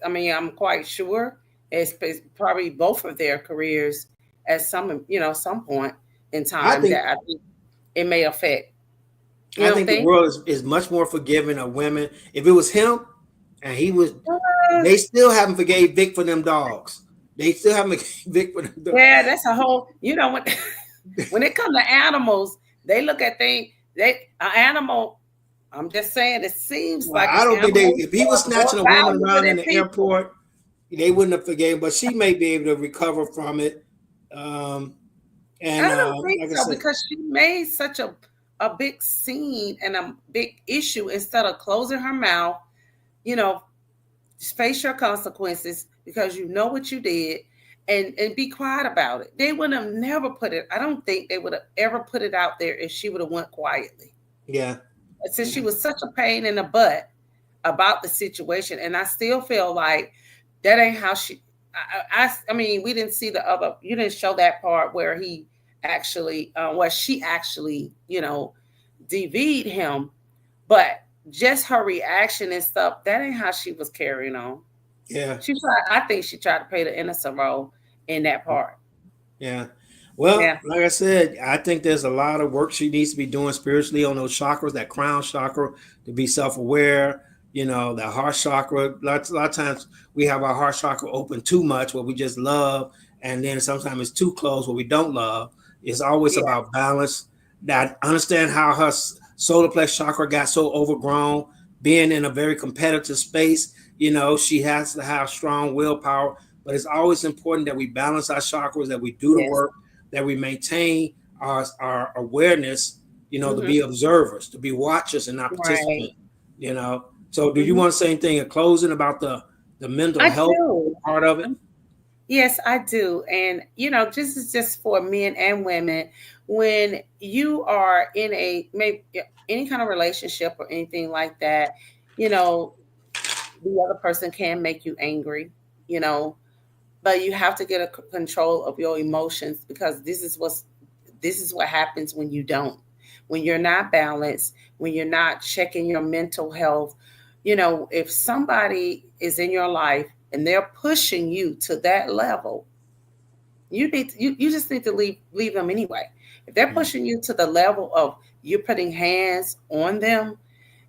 I'm quite sure it's probably both of their careers at some point in time I think- that I think it may affect. You I don't think the think? world is much more forgiving of women. If it was him and he was, they still haven't forgave Vic for them dogs. They still haven't forgave Vic for them dogs. Yeah, that's a whole. When it comes to animals, they look at things. An animal. I'm just saying, it seems Well, like I don't think animals if he was are more snatching a woman valuable around in than the people. airport, they wouldn't have forgave him, but she may be able to recover from it. And I don't think like I so said, because she made such a big scene and a big issue instead of closing her mouth. You know, just face your consequences because you know what you did, and be quiet about it. They would have never put it. I don't think they would have ever put it out there if she would have went quietly. yeah. Since she was such a pain in the butt about the situation, and I still feel like that ain't how she. I mean, we didn't see the other. You didn't show that part where he actually, where she actually, DV'd him, but just her reaction and stuff. That ain't how she was carrying on. Yeah. She tried. I think she tried to play the innocent role in that part. Yeah. Well, Yeah. like I said, I think there's a lot of work she needs to be doing spiritually on those chakras, that crown chakra, to be self-aware, that heart chakra. A lot of times we have our heart chakra open too much where we just love, and then sometimes it's too closed where we don't love. It's always about balance. That understand how her solar plex chakra got so overgrown, being in a very competitive space. She has to have strong willpower, but it's always important that we balance our chakras, that we do the work, that we maintain our awareness, to be observers, to be watchers and not participants, So do you want to say anything in closing about the mental health part of it? Yes, I do. And, this is just for men and women. When you are in any kind of relationship or anything like that, the other person can make you angry, but you have to get a control of your emotions because this is what happens when you don't. When you're not balanced, when you're not checking your mental health, if somebody is in your life and they're pushing you to that level, you just need to leave them anyway. If they're pushing you to the level of you're putting hands on them,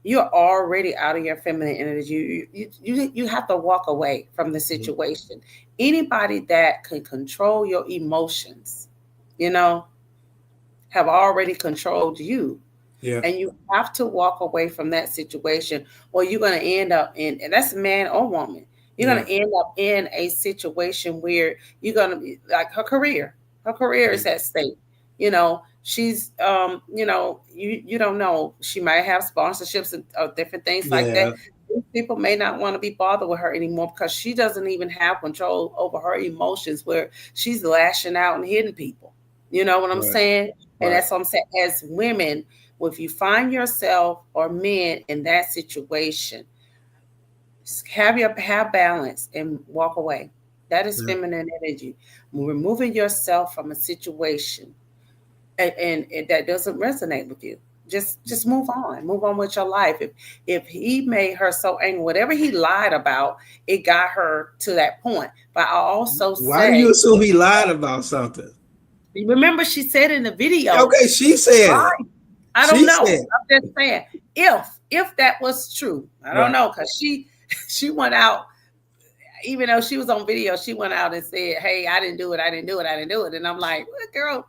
you're already out of your feminine energy. You have to walk away from the situation. Anybody that can control your emotions, have already controlled you. Yeah. And you have to walk away from that situation, or you're going to end up and that's man or woman. You're going to end up in a situation where you're going to be like her career. Her career is at stake. She's, you don't know. She might have sponsorships and different things like that. People may not want to be bothered with her anymore because she doesn't even have control over her emotions where she's lashing out and hitting people. You know what I'm saying? And that's what I'm saying. As women, if you find yourself or men in that situation, have balance and walk away. That is feminine energy. Removing yourself from a situation and that doesn't resonate with you. Just move on. Move on with your life. If he made her so angry, whatever he lied about, it got her to that point. But I also why do you assume he lied about something? Remember, she said in the video. Okay, she said. I don't know. I'm just saying, if that was true, I don't know, because she went out, even though she was on video, she went out and said, "Hey, I didn't do it. I didn't do it. I didn't do it." And I'm like, well, girl.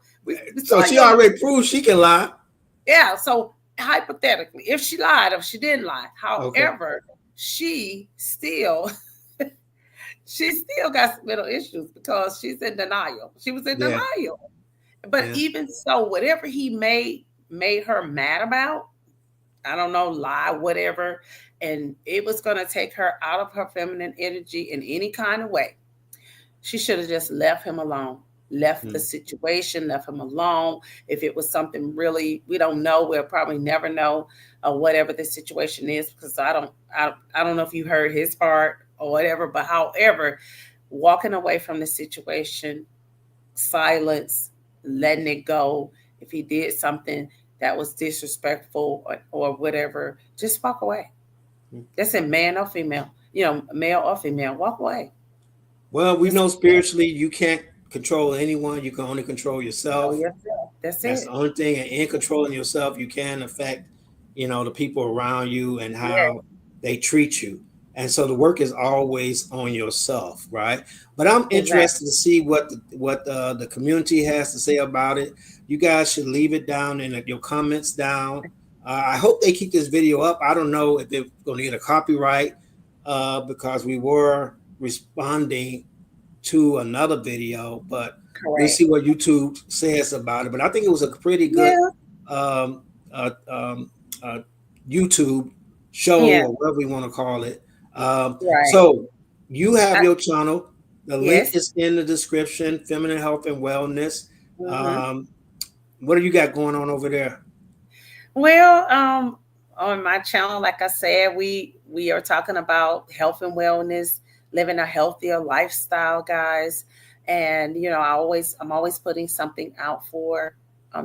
So she already proved she can lie. Yeah. So hypothetically, if she lied or she didn't lie, however, she still got mental issues because she's in denial. She was in denial. But even so, whatever he made her mad about, I don't know, lie, whatever, and it was going to take her out of her feminine energy in any kind of way. She should have just left him alone, left the situation, left him alone. If it was something really, we don't know, we'll probably never know whatever the situation is, because I don't know if you heard his part or whatever, but however, walking away from the situation, silence, letting it go. If he did something that was disrespectful or whatever, just walk away. That's a man or female, male or female, walk away. Well, we know spiritually you can't control anyone. You can only control yourself. That's the only thing. And in controlling yourself, you can affect the people around you and Yes, how they treat you. And so the work is always on yourself, right? But I'm exactly. interested to see what the community has to say about it. You guys should leave it down in your comments down. I hope they keep this video up. I don't know if they're going to get a copyright because we were responding to another video, but we'll Correct. see what YouTube says about it. But I think it was a pretty good Yeah. um, uh, um, uh, YouTube show Yeah. or whatever we want to call it. Right. So you have I, your channel. The link yes. is in the description. Feminine Health and Wellness. Hmm. Um, what do you got going on over there? Well, on my channel, like I said, we are talking about health and wellness, living a healthier lifestyle, guys. And I'm always putting something out for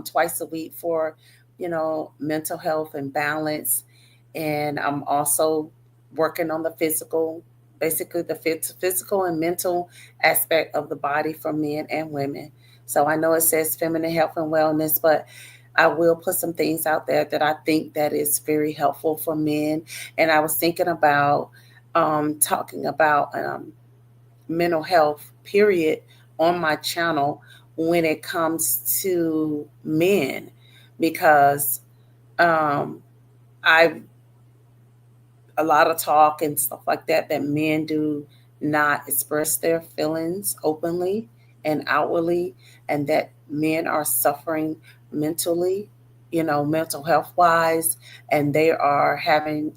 twice a week for mental health and balance. And I'm also working on the physical, basically the physical and mental aspect of the body for men and women. So I know it says feminine health and wellness, but I will put some things out there that I think that is very helpful for men. And I was thinking about talking about mental health, period, on my channel when it comes to men, because um, I a lot of talk and stuff like that men do not express their feelings openly and outwardly, and that men are suffering mentally, mental health wise, and they are having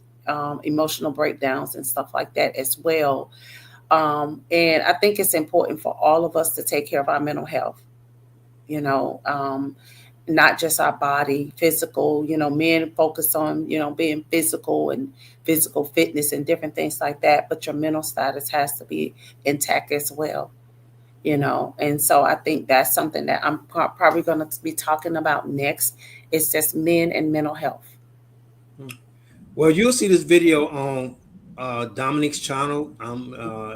emotional breakdowns and stuff like that as well. And I think it's important for all of us to take care of our mental health, you know, um, not just our body, physical, men focus on, being physical and physical fitness and different things like that, but your mental status has to be intact as well, And so I think that's something that I'm probably going to be talking about next. It's just men and mental health. Well, you'll see this video on Dominic's channel.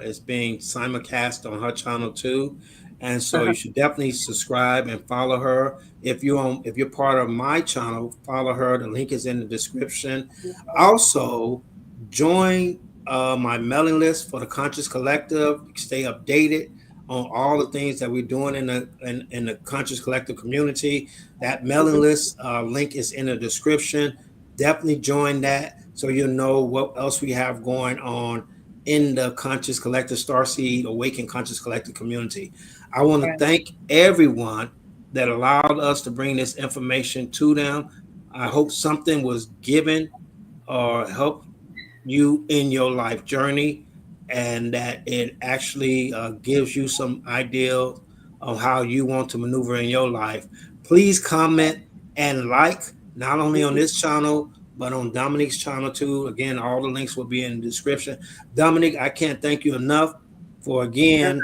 It's being simulcast on her channel too, and so Uh-huh. you should definitely subscribe and follow her. If you're part of my channel, follow her. The link is in the description. Also, join my mailing list for the Conscious Collective. Stay updated on all the things that we're doing in the Conscious Collective community. That mailing Mhm. list link is in the description. Definitely join that so you'll know what else we have going on in the Conscious Collective Starseed Awakened Conscious Collective community. I want to Right. thank everyone that allowed us to bring this information to them. I hope something was given or helped you in your life journey, and that it actually gives you some idea of how you want to maneuver in your life. Please comment and like, not only on Mhm. this channel, but on Dominic's channel too. Again, all the links will be in the description. Dominic, I can't thank you enough for again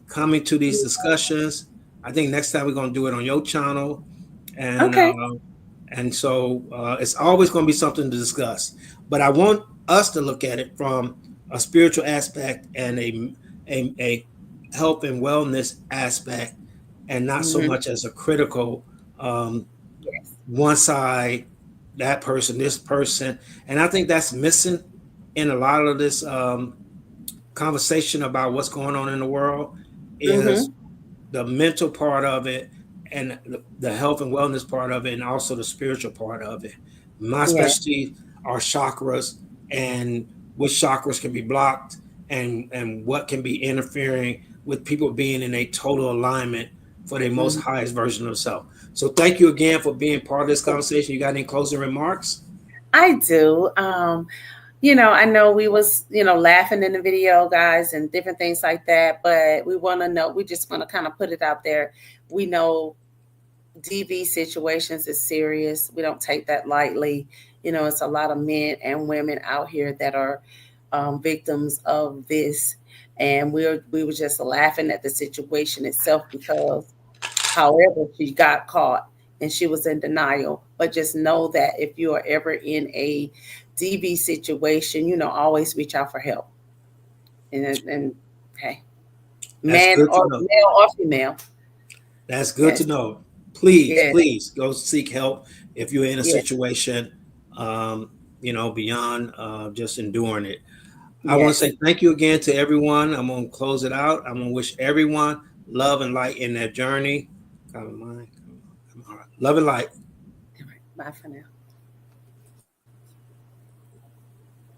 coming to these discussions. I think next time we're going to do it on your channel. And Okay. so it's always going to be something to discuss. But I want us to look at it from a spiritual aspect and a health and wellness aspect, and not so Mhm. much as a critical Yes. one side, that person, this person. And I think that's missing in a lot of this conversation about what's going on in the world, is Mhm. the mental part of it and the health and wellness part of it, and also the spiritual part of it. My Yeah. specialty are chakras, and which chakras can be blocked, and what can be interfering with people being in a total alignment for their most Mhm. highest version of self. So thank you again for being part of this conversation. You got any closing remarks? I do. I know we was, laughing in the video, guys, and different things like that, but we just want to kind of put it out there. We know DV situations is serious. We don't take that lightly. It's a lot of men and women out here that are victims of this. And we were just laughing at the situation itself because however she got caught and she was in denial. But just know that if you are ever in a DV situation, always reach out for help. And hey, That's man good to or know. male or female. That's good to Yes. know. Please, Yes. please go seek help if you're in a Yes. situation beyond just enduring it. I want to say thank you again to everyone. I'm going to close it out. I'm going to wish everyone love and light in their journey. Love and light. Bye for now.